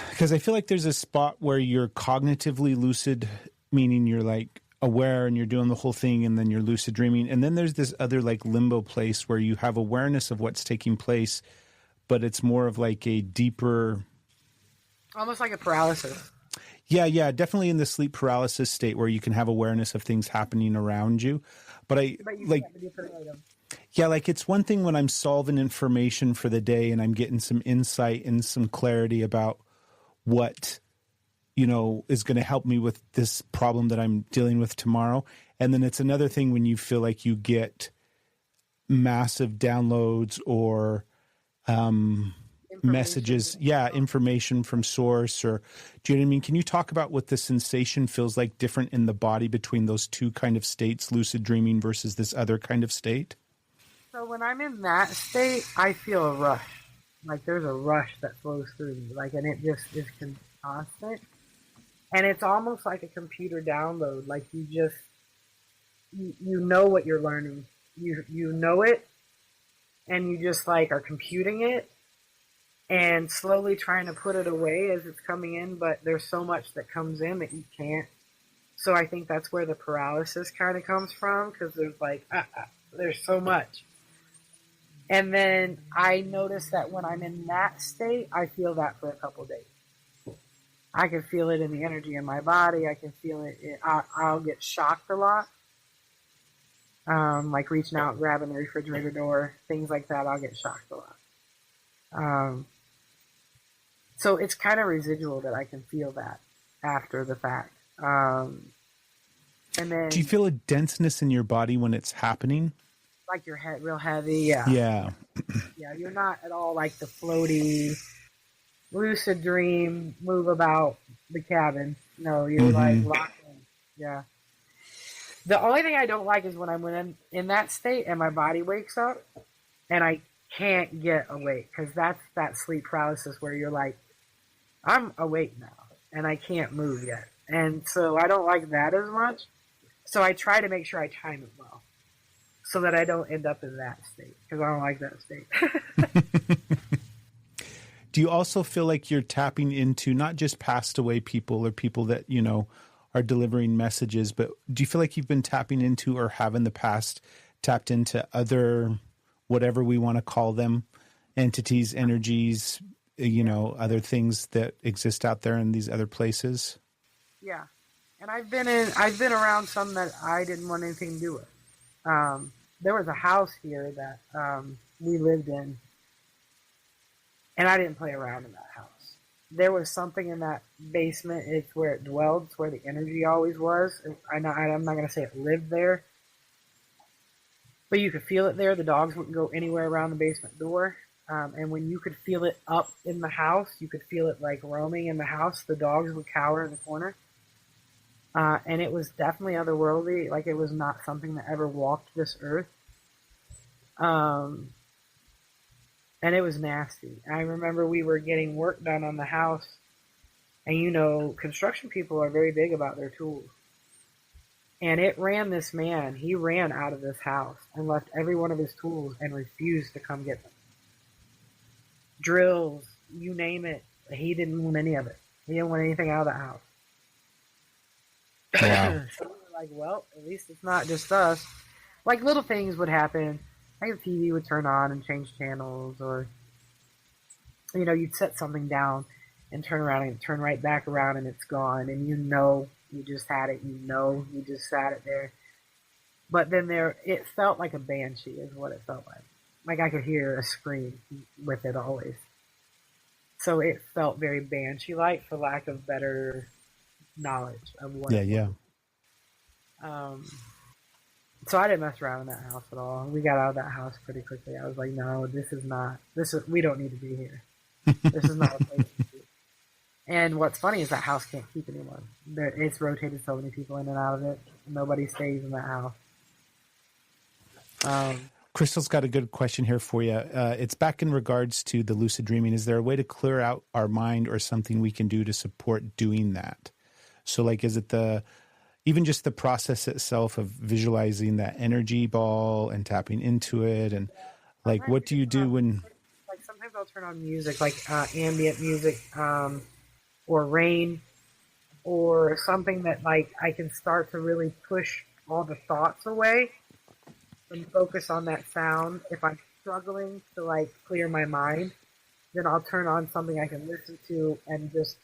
because I feel like there's a spot where you're cognitively lucid, meaning you're like aware and you're doing the whole thing, and then you're lucid dreaming. And then there's this other like limbo place where you have awareness of what's taking place, but it's more of like a deeper, almost like a paralysis. Yeah, definitely in the sleep paralysis state where you can have awareness of things happening around you. But you like, yeah, like it's one thing when I'm solving information for the day and I'm getting some insight and some clarity about what, is going to help me with this problem that I'm dealing with tomorrow. And then it's another thing when you feel like you get massive downloads or, messages, information from source, or do you know what I mean? Can you talk about what the sensation feels like different in the body between those two kind of states, lucid dreaming versus this other kind of state? So when I'm in that state, I feel a rush. Like there's a rush that flows through me, and it just is constant. And it's almost like a computer download. Like you know what you're learning. You know it, and you just are computing it and slowly trying to put it away as it's coming in, but there's so much that comes in that you can't. So I think that's where the paralysis kind of comes from, because there's there's so much. And then I notice that when I'm in that state, I feel that for a couple days. I can feel it in the energy in my body. I can feel it. I'll get shocked a lot. Like reaching out, grabbing the refrigerator door, things like that. I'll get shocked a lot. So it's kind of residual that I can feel that after the fact. And then, do you feel a denseness in your body when it's happening? Like your head real heavy? Yeah. Yeah. Yeah, you're not at all like the floaty, lucid dream, move about the cabin. No, you're like locked in. Yeah. The only thing I don't like is when I'm in that state and my body wakes up and I can't get awake, because that's that sleep paralysis where you're like, I'm awake now and I can't move yet. And so I don't like that as much. So I try to make sure I time it well so that I don't end up in that state, because I don't like that state. Do you also feel like you're tapping into not just passed away people or people that, are delivering messages, but do you feel like you've been tapping into, or have in the past tapped into, other, whatever we want to call them, entities, energies, other things that exist out there in these other places? Yeah. And I've been around some that I didn't want anything to do with. There was a house here that we lived in, and I didn't play around in that house. There was something in that basement. It's where it dwelled. It's where the energy always was. I'm not going to say it lived there, but you could feel it there. The dogs wouldn't go anywhere around the basement door. And when you could feel it up in the house, you could feel it like roaming in the house. The dogs would cower in the corner. And it was definitely otherworldly. Like, it was not something that ever walked this earth. And it was nasty. I remember we were getting work done on the house. And construction people are very big about their tools. And it ran this man. He ran out of this house and left every one of his tools and refused to come get them. Drills, you name it. He didn't want any of it. He didn't want anything out of the house. Wow. So we were like, well, at least it's not just us. Like, little things would happen. Like the TV would turn on and change channels, or, you'd set something down and turn around and turn right back around and it's gone. And you just had it. You just sat it there. But then it felt like a banshee is what it felt like. Like I could hear a scream with it always. So it felt very banshee-like, for lack of better knowledge of what it was. So I didn't mess around in that house at all. We got out of that house pretty quickly. I was like, no, we don't need to be here. This is not a place to be. And what's funny is that house can't keep anyone. It's rotated so many people in and out of it. Nobody stays in that house. Crystal's got a good question here for you. It's back in regards to the lucid dreaming. Is there a way to clear out our mind or something we can do to support doing that? So like, is it even just the process itself of visualizing that energy ball and tapping into it? And like, what do you do when... Like sometimes I'll turn on music, like ambient music, or rain, or something that like I can start to really push all the thoughts away and focus on that sound. If I'm struggling to like clear my mind, then I'll turn on something I can listen to and just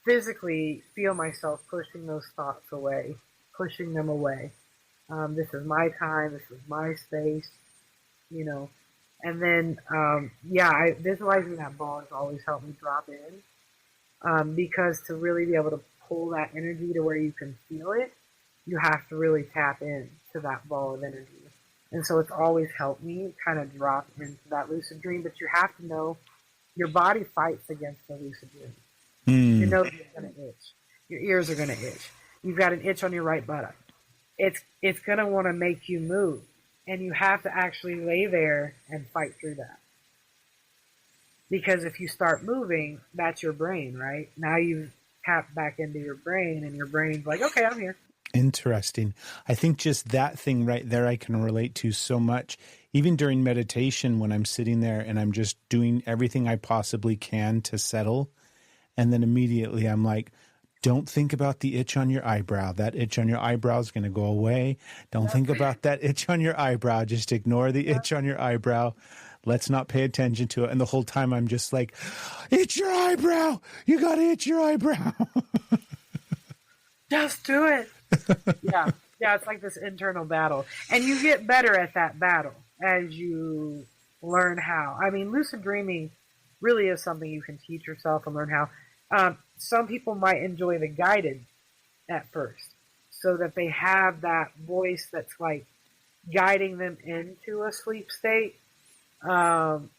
physically feel myself pushing those thoughts away, pushing them away. This is my time. This is my space, you know. And then, visualizing that ball has always helped me drop in, because to really be able to pull that energy to where you can feel it, you have to really tap in to that ball of energy. And so it's always helped me kind of drop into that lucid dream. But you have to know your body fights against the lucid dream. Your nose is going to itch. Your ears are going to itch. You've got an itch on your right buttock. It's going to want to make you move. And you have to actually lay there and fight through that. Because if you start moving, that's your brain, right? Now you've tapped back into your brain, and your brain's like, okay, I'm here. Interesting. I think just that thing right there I can relate to so much. Even during meditation, when I'm sitting there and I'm just doing everything I possibly can to settle, and then immediately I'm like, don't think about the itch on your eyebrow. That itch on your eyebrow is going to go away. Don't think about that itch on your eyebrow. Just ignore the itch on your eyebrow. Let's not pay attention to it. And the whole time I'm just like, itch your eyebrow. You got to itch your eyebrow. Just do it. Yeah, it's like this internal battle. And you get better at that battle as you learn how. I mean, lucid dreaming really is something you can teach yourself and learn how. Some people might enjoy the guided at first, so that they have that voice that's like guiding them into a sleep state. And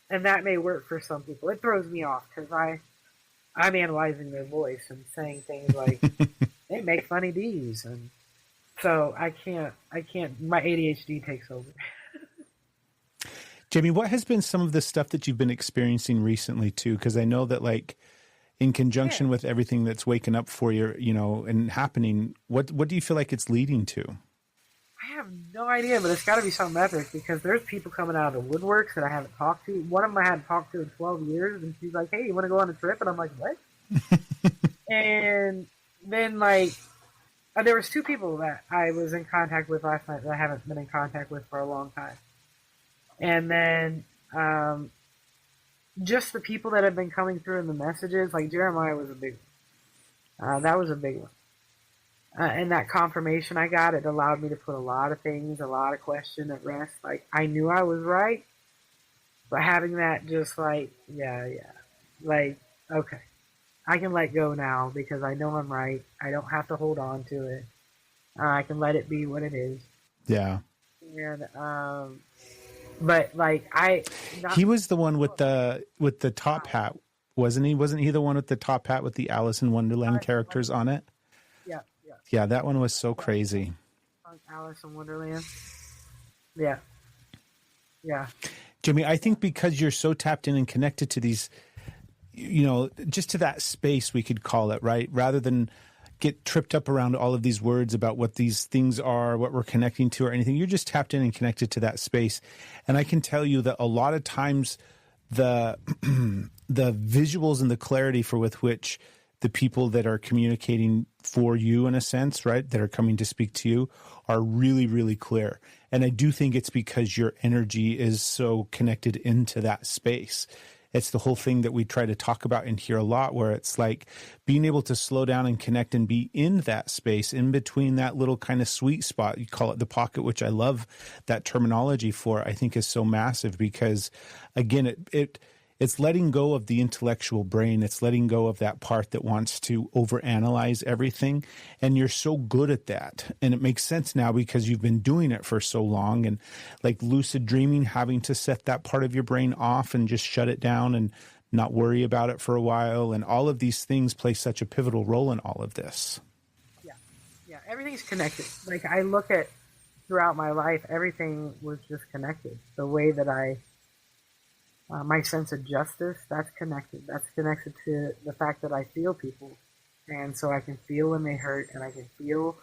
that may work for some people. It throws me off because I'm analyzing their voice and saying things like, they make funny D's, and so I can't, my ADHD takes over. Jamie, what has been some of the stuff that you've been experiencing recently too? Because I know that like in conjunction with everything that's waking up for you, you know, and happening, what do you feel like it's leading to? I have no idea, but it's got to be something epic, because there's people coming out of the woodworks that I haven't talked to. One of them I hadn't talked to in 12 years, and she's like, hey, you want to go on a trip? And I'm like, what? And then, like, there was two people that I was in contact with last night that I haven't been in contact with for a long time. And then just the people that have been coming through in the messages, like Jeremiah was a big one. That was a big one. And that confirmation I got, it allowed me to put a lot of things, a lot of questions at rest. Like, I knew I was right, but having that just like, like, okay. I can let go now because I know I'm right. I don't have to hold on to it. I can let it be what it is. Yeah. And but like he was the one with the top hat, wasn't he? Wasn't he the one with the top hat with the Alice in Wonderland characters on it? Yeah. Yeah, that one was so crazy. Alice in Wonderland. Yeah. Jimmy, I think because you're so tapped in and connected to these, you know, just to that space, we could call it, right? Rather than get tripped up around all of these words about what these things are, what we're connecting to or anything. You're just tapped in and connected to that space. And I can tell you that a lot of times the visuals and the clarity with which the people that are communicating for you, in a sense, right, that are coming to speak to you are really, really clear. And I do think it's because your energy is so connected into that space. It's the whole thing that we try to talk about in here a lot, where it's like being able to slow down and connect and be in that space, in between that little kind of sweet spot. You call it the pocket, which I love that terminology for, I think is so massive because, again, It's letting go of the intellectual brain. It's letting go of that part that wants to overanalyze everything. And you're so good at that. And it makes sense now because you've been doing it for so long. And like lucid dreaming, having to set that part of your brain off and just shut it down and not worry about it for a while. And all of these things play such a pivotal role in all of this. Yeah. Yeah. Everything's connected. Like I look at throughout my life, everything was just connected. The way that my sense of justice, that's connected. That's connected to the fact that I feel people. And so I can feel when they hurt and I can feel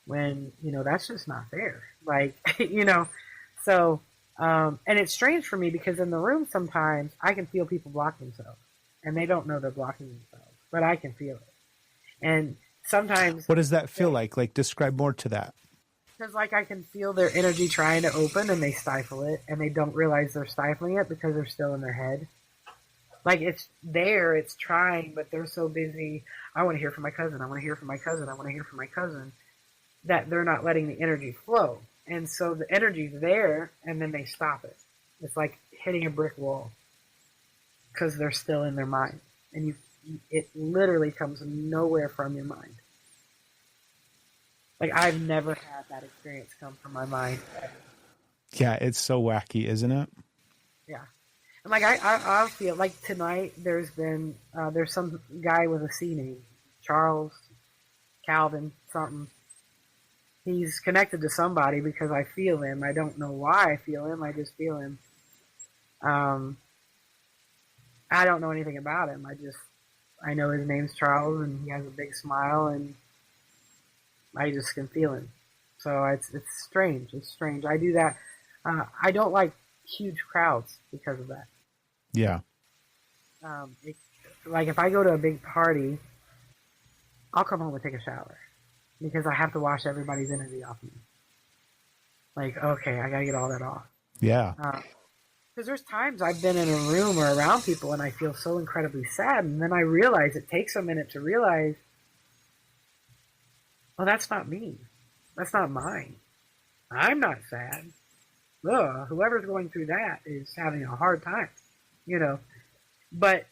when, that's just not there. Like, so, and it's strange for me because in the room sometimes I can feel people block themselves and they don't know they're blocking themselves, but I can feel it. And sometimes. What does that feel like? Like describe more to that. Because, I can feel their energy trying to open and they stifle it and they don't realize they're stifling it because they're still in their head. Like, it's there, it's trying, but they're so busy. I want to hear from my cousin. I want to hear from my cousin. I want to hear from my cousin, that they're not letting the energy flow. And so the energy's there and then they stop it. It's like hitting a brick wall because they're still in their mind. And it literally comes nowhere from your mind. Like, I've never had that experience come from my mind ever. Yeah, it's so wacky, isn't it? Yeah. And, I feel like tonight there's some guy with a C name. Charles, Calvin, something. He's connected to somebody because I feel him. I don't know why I feel him. I just feel him. I don't know anything about him. I know his name's Charles and he has a big smile and I just can feel him. So it's strange. It's strange. I do that. I don't like huge crowds because of that. Yeah. If I go to a big party, I'll come home and take a shower because I have to wash everybody's energy off me. Like, okay, I got to get all that off. Yeah. Because there's times I've been in a room or around people and I feel so incredibly sad. And then I realize it takes a minute to realize, well, that's not me. That's not mine. I'm not sad. Ugh, whoever's going through that is having a hard time, But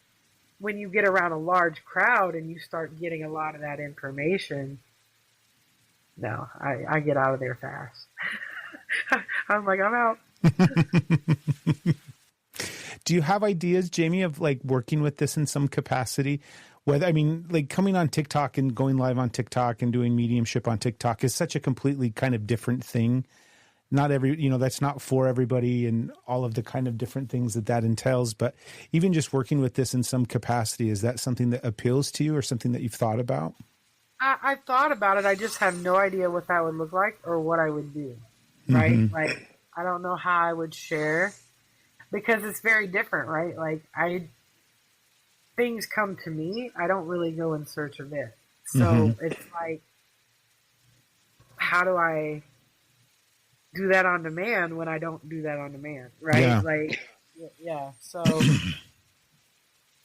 when you get around a large crowd and you start getting a lot of that information, no, I get out of there fast. I'm like, I'm out. Do you have ideas, Jamie, of working with this in some capacity? Coming on TikTok and going live on TikTok and doing mediumship on TikTok is such a completely kind of different thing. Not that's not for everybody and all of the kind of different things that entails. But even just working with this in some capacity, is that something that appeals to you or something that you've thought about? I've thought about it. I just have no idea what that would look like or what I would do. Right? Mm-hmm. I don't know how I would share because it's very different, right? Things come to me. I don't really go in search of it. So it's how do I do that on demand when I don't do that on demand, right? Yeah. Yeah. So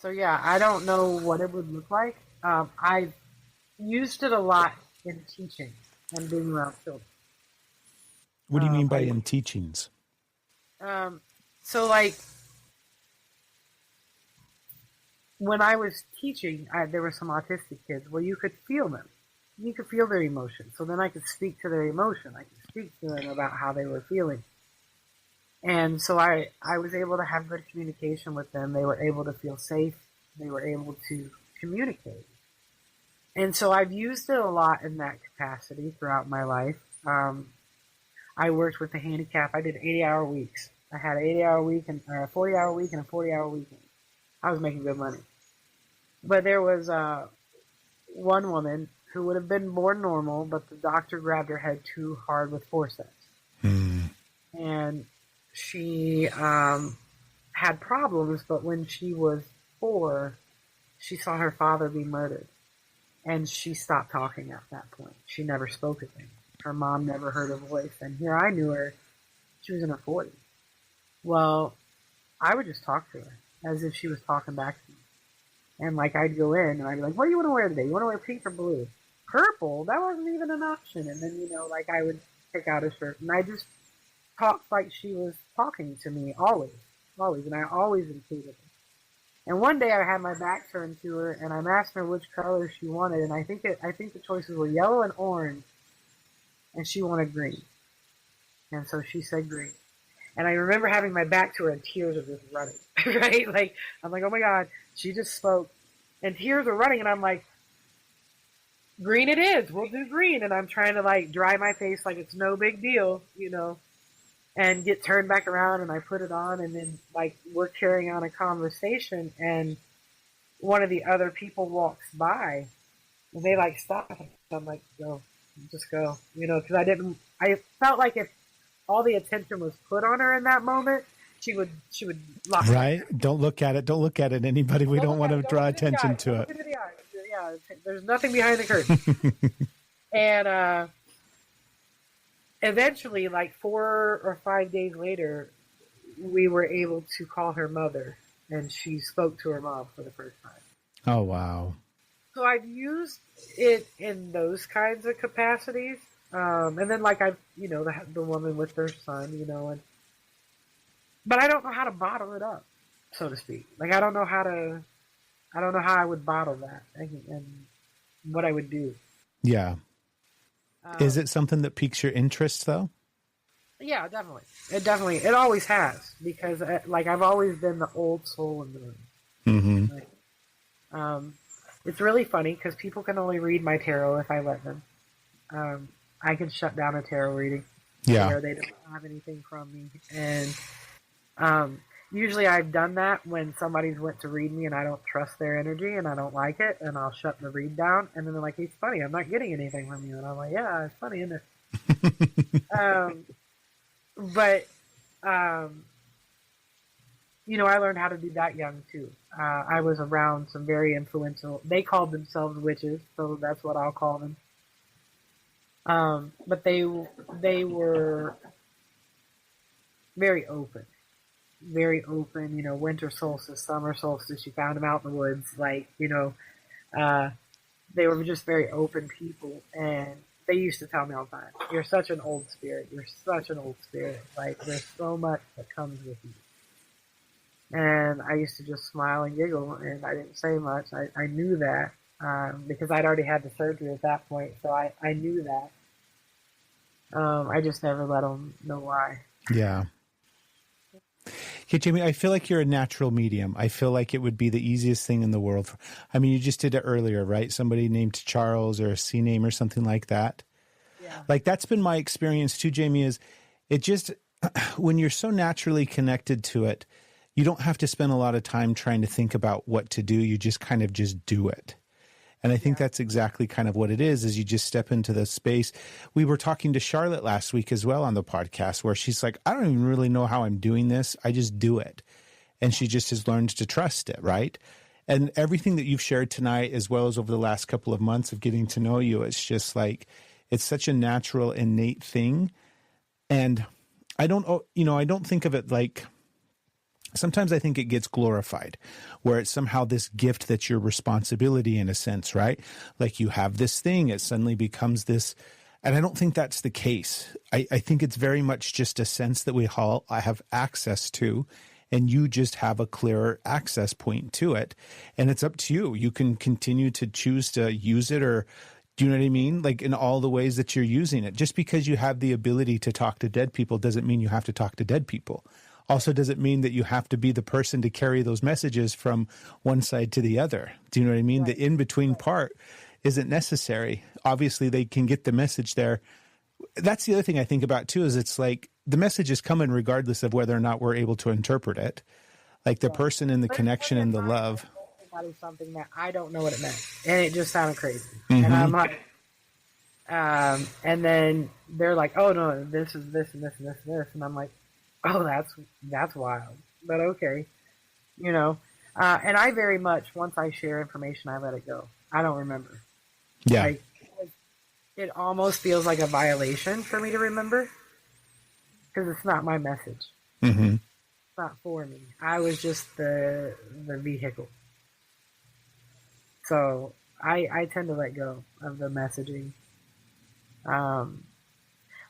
yeah, I don't know what it would look like. I've used it a lot in teaching and being around children. What do you mean by in teachings? When I was teaching, there were some autistic kids where you could feel them. You could feel their emotions. So then I could speak to their emotion. I could speak to them about how they were feeling. And so I was able to have good communication with them. They were able to feel safe. They were able to communicate. And so I've used it a lot in that capacity throughout my life. I worked with the handicap. I did 80-hour weeks. I had an 80-hour week and a 40-hour week and a 40-hour weekend. I was making good money. But there was one woman who would have been born normal, but the doctor grabbed her head too hard with forceps. And she had problems, but when she was 4, she saw her father be murdered. And she stopped talking at that point. She never spoke again. Her mom never heard her voice. And here I knew her. She was in her 40s. Well, I would just talk to her as if she was talking back to me. And I'd go in and I'd be like, what do you want to wear today? You want to wear pink or blue? Purple? That wasn't even an option. And then, I would pick out a shirt. And I just talked like she was talking to me always. Always. And I always included her. And one day I had my back turned to her, and I'm asking her which color she wanted, and I think the choices were yellow and orange, and she wanted green, and so she said green. And I remember having my back to her, and tears were just running, right? Like I'm like, oh my God, she just spoke, and tears were running, and I'm like, green it is, we'll do green, and I'm trying to like dry my face like it's no big deal, and get turned back around, and I put it on, and then like we're carrying on a conversation, and one of the other people walks by, and they like stop. I'm like, go, just go, because I felt like if all the attention was put on her in that moment, she would lock right. Don't look at it. Anybody, we don't want to draw attention to it. Look into the eyes. Yeah, there's nothing behind the curtain. And eventually, like 4 or 5 days later, we were able to call her mother, and she spoke to her mom for the first time. Oh, wow. So I've used it in those kinds of capacities. And then like the woman with her son, but I don't know how to bottle it up, so to speak. Like I don't know how I would bottle that and what I would do. Yeah. Is it something that piques your interest though? Yeah, definitely. It always has, because like I've always been the old soul in the room. Mm-hmm. Like, it's really funny because people can only read my tarot if I let them. I can shut down a tarot reading. Yeah. Where they don't have anything from me. And usually I've done that when somebody's went to read me and I don't trust their energy and I don't like it, and I'll shut the read down. And then they're like, it's funny, I'm not getting anything from you. And I'm like, yeah, it's funny, isn't it? I learned how to do that young too. I was around some very influential, they called themselves witches, so that's what I'll call them. But they were very open, winter solstice, summer solstice, you found them out in the woods, they were just very open people, and they used to tell me all the time, you're such an old spirit, like there's so much that comes with you. And I used to just smile and giggle, and I didn't say much. I knew that, because I'd already had the surgery at that point, so I knew that. I just never let them know why. Yeah. Okay, Jamie, I feel like you're a natural medium. I feel like it would be the easiest thing in the world. You just did it earlier, right? Somebody named Charles or a C name or something like that. Yeah. Like that's been my experience too, Jamie, is it just, when you're so naturally connected to it, you don't have to spend a lot of time trying to think about what to do. You just kind of just do it. And I think that's exactly kind of what it is you just step into the space. We were talking to Charlotte last week as well on the podcast, where she's like, I don't even really know how I'm doing this. I just do it. And she just has learned to trust it, right? And everything that you've shared tonight, as well as over the last couple of months of getting to know you, it's just like, it's such a natural, innate thing. And I don't think of it like, sometimes I think it gets glorified, where it's somehow this gift that's your responsibility in a sense, right? Like you have this thing, it suddenly becomes this. And I don't think that's the case. I think it's very much just a sense that we all have access to, and you just have a clearer access point to it. And it's up to you. You can continue to choose to use it, or do you know what I mean? Like in all the ways that you're using it. Just because you have the ability to talk to dead people doesn't mean you have to talk to dead people. Also doesn't mean that you have to be the person to carry those messages from one side to the other. Do you know what I mean? Right. The in-between part isn't necessary. Obviously, they can get the message there. That's the other thing I think about, too, is it's like the message is coming regardless of whether or not we're able to interpret it. Like the person and the connection and the love. Something that I don't know what it meant. And it just sounded crazy. Mm-hmm. And I'm like, and then they're like, oh, no, this is this and this and this and this. And I'm like, oh, that's wild, but okay, and I very much, once I share information, I let it go. I don't remember. Yeah. Like, it almost feels like a violation for me to remember, because it's not my message. Mm-hmm. It's not for me. I was just the vehicle. So I tend to let go of the messaging.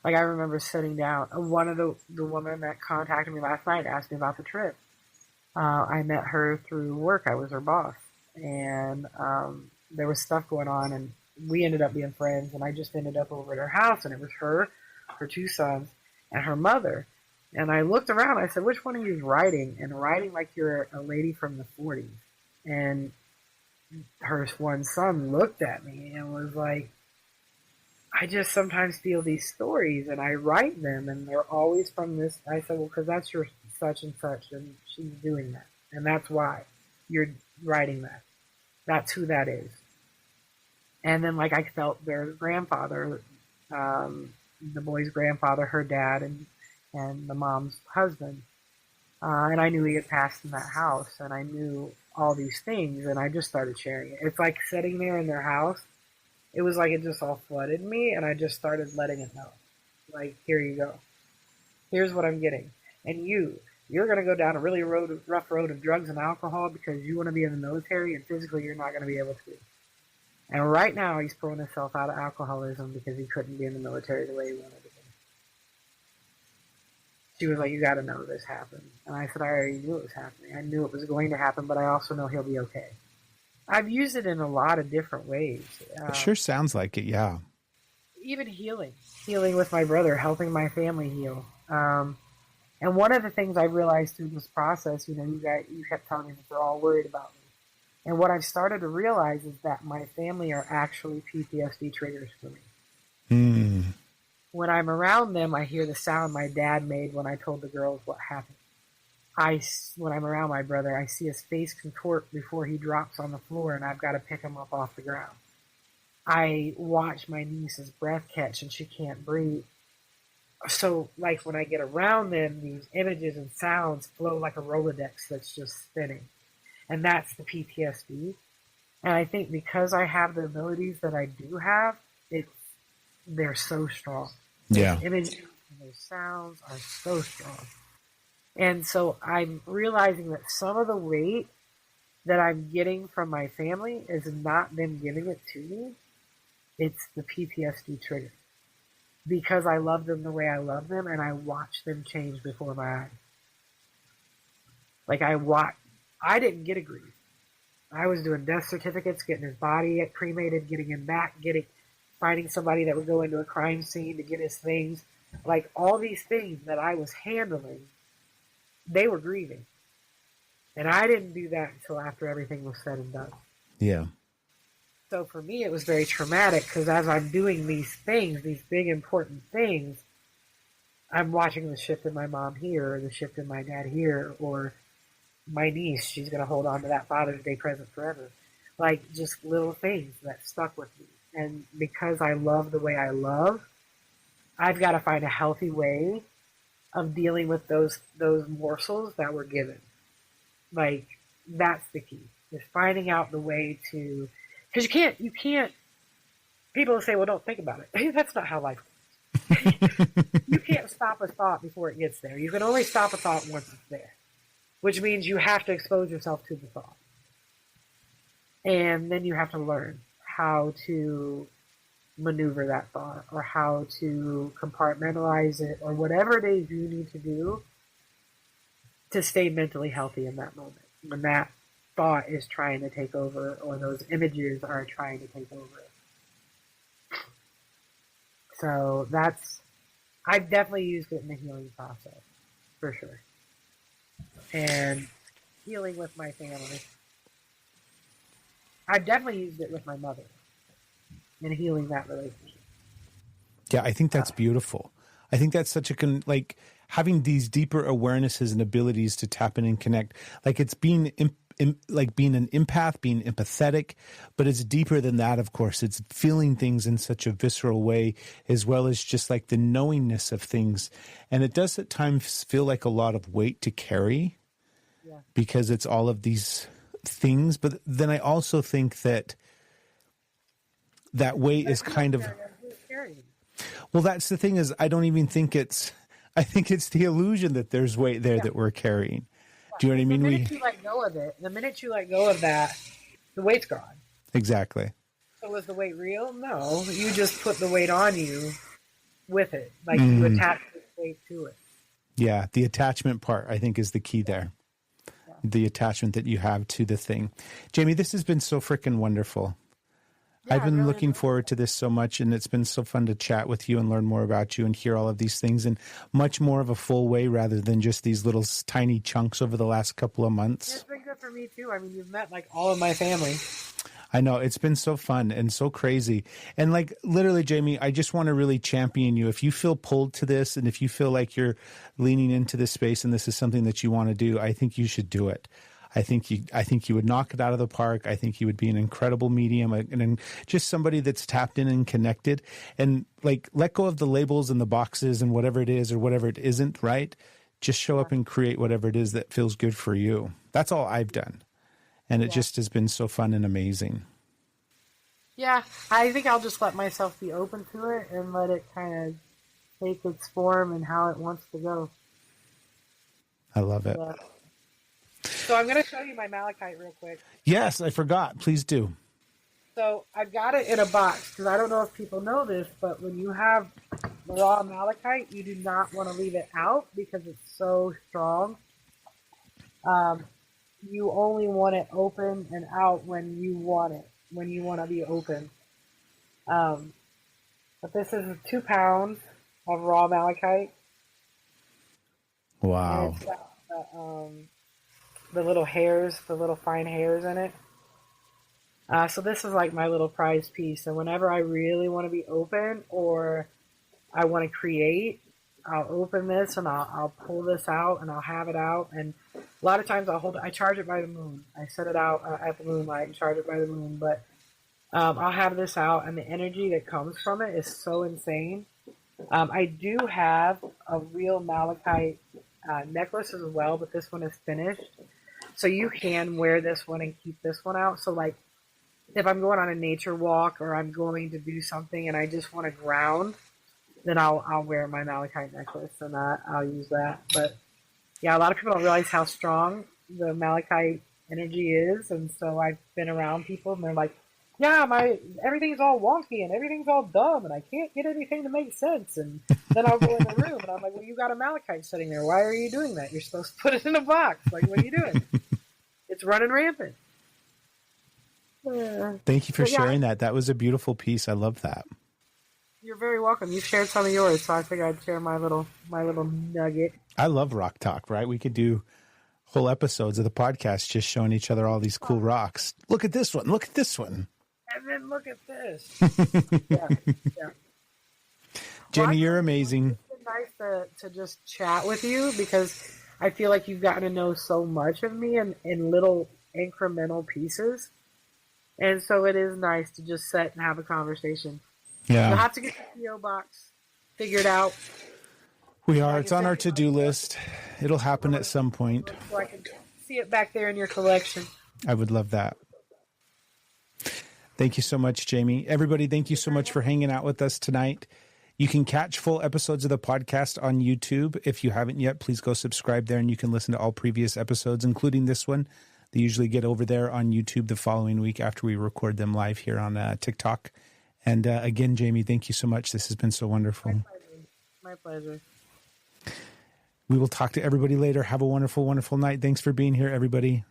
Like I remember sitting down, one of the women that contacted me last night asked me about the trip. I met her through work. I was her boss, and there was stuff going on, and we ended up being friends. And I just ended up over at her house, and it was her two sons, and her mother. And I looked around. I said, "Which one of you is writing?" And writing like you're a lady from the '40s. And her one son looked at me and was like, "I just sometimes feel these stories, and I write them, and they're always from this." I said, "Well, because that's your such and such, and she's doing that, and that's why you're writing that. That's who that is." And then, like, I felt their grandfather, the boy's grandfather, her dad, and the mom's husband. And I knew he had passed in that house, and I knew all these things, and I just started sharing it. It's like sitting there in their house. It was like it just all flooded me, and I just started letting it know. Like, here you go. Here's what I'm getting. And you're going to go down a really rough road of drugs and alcohol because you want to be in the military, and physically you're not going to be able to. And right now he's pulling himself out of alcoholism because he couldn't be in the military the way he wanted to be. She was like, "You got to know this happened." And I said, "I already knew it was happening. I knew it was going to happen, but I also know he'll be okay." I've used it in a lot of different ways. It sure sounds like it, yeah. Even healing with my brother, helping my family heal. And one of the things I realized through this process, you kept telling me that they're all worried about me. And what I've started to realize is that my family are actually PTSD triggers for me. Mm. When I'm around them, I hear the sound my dad made when I told the girls what happened. When I'm around my brother, I see his face contort before he drops on the floor, and I've got to pick him up off the ground. I watch my niece's breath catch, and she can't breathe. So, like, when I get around them, these images and sounds flow like a Rolodex that's just spinning. And that's the PTSD. And I think because I have the abilities that I do have, they're so strong. Yeah. Those images and those sounds are so strong. And so I'm realizing that some of the weight that I'm getting from my family is not them giving it to me. It's the PTSD trigger. Because I love them the way I love them, and I watch them change before my eyes. Like, I didn't get a grief. I was doing death certificates, getting his body cremated, getting him back, finding somebody that would go into a crime scene to get his things. Like, all these things that I was handling, they were grieving. And I didn't do that until after everything was said and done. Yeah. So for me, it was very traumatic because as I'm doing these things, these big important things, I'm watching the shift in my mom here, or the shift in my dad here, or my niece, she's going to hold on to that Father's Day present forever. Like, just little things that stuck with me. And because I love the way I love, I've got to find a healthy way of dealing with those morsels that were given. Like, that's the key, is finding out the way to, because you can't, people will say, well, don't think about it. That's not how life works. You can't stop a thought before it gets there. You can only stop a thought once it's there, which means you have to expose yourself to the thought. And then you have to learn how to maneuver that thought, or how to compartmentalize it, or whatever it is you need to do to stay mentally healthy in that moment when that thought is trying to take over, or those images are trying to take over. So I've definitely used it in the healing process, for sure. And healing with my family. I've definitely used it with my mother in healing that relationship. Yeah, I think that's beautiful. I think that's such like having these deeper awarenesses and abilities to tap in and connect. Like, it's being like being an empath, being empathetic, but it's deeper than that. Of course, it's feeling things in such a visceral way, as well as just like the knowingness of things. And it does at times feel like a lot of weight to carry, because it's all of these things. But then I also think that weight is kind of, well, that's the thing, is I don't even think I think it's the illusion that there's weight there that we're carrying. Do you know what I mean? The minute you let go of it, the minute you let go of that, the weight's gone. Exactly. So was the weight real? No. You just put the weight on you with it. Like, you attach the weight to it. Yeah, the attachment part, I think, is the key there. Yeah. the attachment that you have to the thing. Jamie, this has been so freaking wonderful. Yeah, I've been really looking forward to this so much, and it's been so fun to chat with you and learn more about you and hear all of these things in much more of a full way rather than just these little tiny chunks over the last couple of months. It's been good for me too. I mean, you've met like all of my family. I know, it's been so fun and so crazy. And like literally, Jamie, I just want to really champion you. If you feel pulled to this and if you feel like you're leaning into this space and this is something that you want to do, I think you should do it. I think you would knock it out of the park. I think you would be an incredible medium and just somebody that's tapped in and connected, and like let go of the labels and the boxes and whatever it is or whatever it isn't, right? Just show up and create whatever it is that feels good for you. That's all I've done. And it just has been so fun and amazing. Yeah, I think I'll just let myself be open to it and let it kind of take its form and how it wants to go. I love it. Yeah. So I'm going to show you my Malachite real quick. Yes, I forgot. Please do. So I've got it in a box because I don't know if people know this, but when you have raw Malachite, you do not want to leave it out because it's so strong. You only want it open and out when you want it, when you want to be open. But this is 2 pounds of raw Malachite. Wow. And it's got the little hairs, the little fine hairs in it. So this is like my little prized piece. And whenever I really want to be open or I want to create, I'll open this and I'll pull this out and I'll have it out. And a lot of times I'll hold it. I charge it by the moon. I set it out at the moonlight and charge it by the moon. But I'll have this out, and the energy that comes from it is so insane. I do have a real Malachite necklace as well, but this one is finished. So you can wear this one and keep this one out. So like if I'm going on a nature walk or I'm going to do something and I just want to ground, then I'll wear my Malachite necklace and I'll use that. But yeah, a lot of people don't realize how strong the Malachite energy is. And so I've been around people and they're like, yeah, everything's all wonky and everything's all dumb and I can't get anything to make sense. And then I'll go in the room and I'm like, well, you got a Malachite sitting there. Why are you doing that? You're supposed to put it in a box. Like, what are you doing? It's running rampant. Thank you for sharing that. That was a beautiful piece. I love that. You're very welcome. You've shared some of yours, so I figured I'd share my little nugget. I love rock talk, right? We could do whole episodes of the podcast just showing each other all these cool rocks. Look at this one. Look at this one. And then look at this. Yeah. Jenny, you're amazing. It's been nice to just chat with you because I feel like you've gotten to know so much of me in little incremental pieces. And so it is nice to just sit and have a conversation. Yeah. You'll have to get the PO box figured out. We are. It's on our to-do list. It'll happen at some point. So I can see it back there in your collection. I would love that. Thank you so much, Jamie. Everybody, thank you so much for hanging out with us tonight. You can catch full episodes of the podcast on YouTube. If you haven't yet, please go subscribe there and you can listen to all previous episodes, including this one. They usually get over there on YouTube the following week after we record them live here on TikTok. And again, Jamie, thank you so much. This has been so wonderful. My pleasure. We will talk to everybody later. Have a wonderful, wonderful night. Thanks for being here, everybody.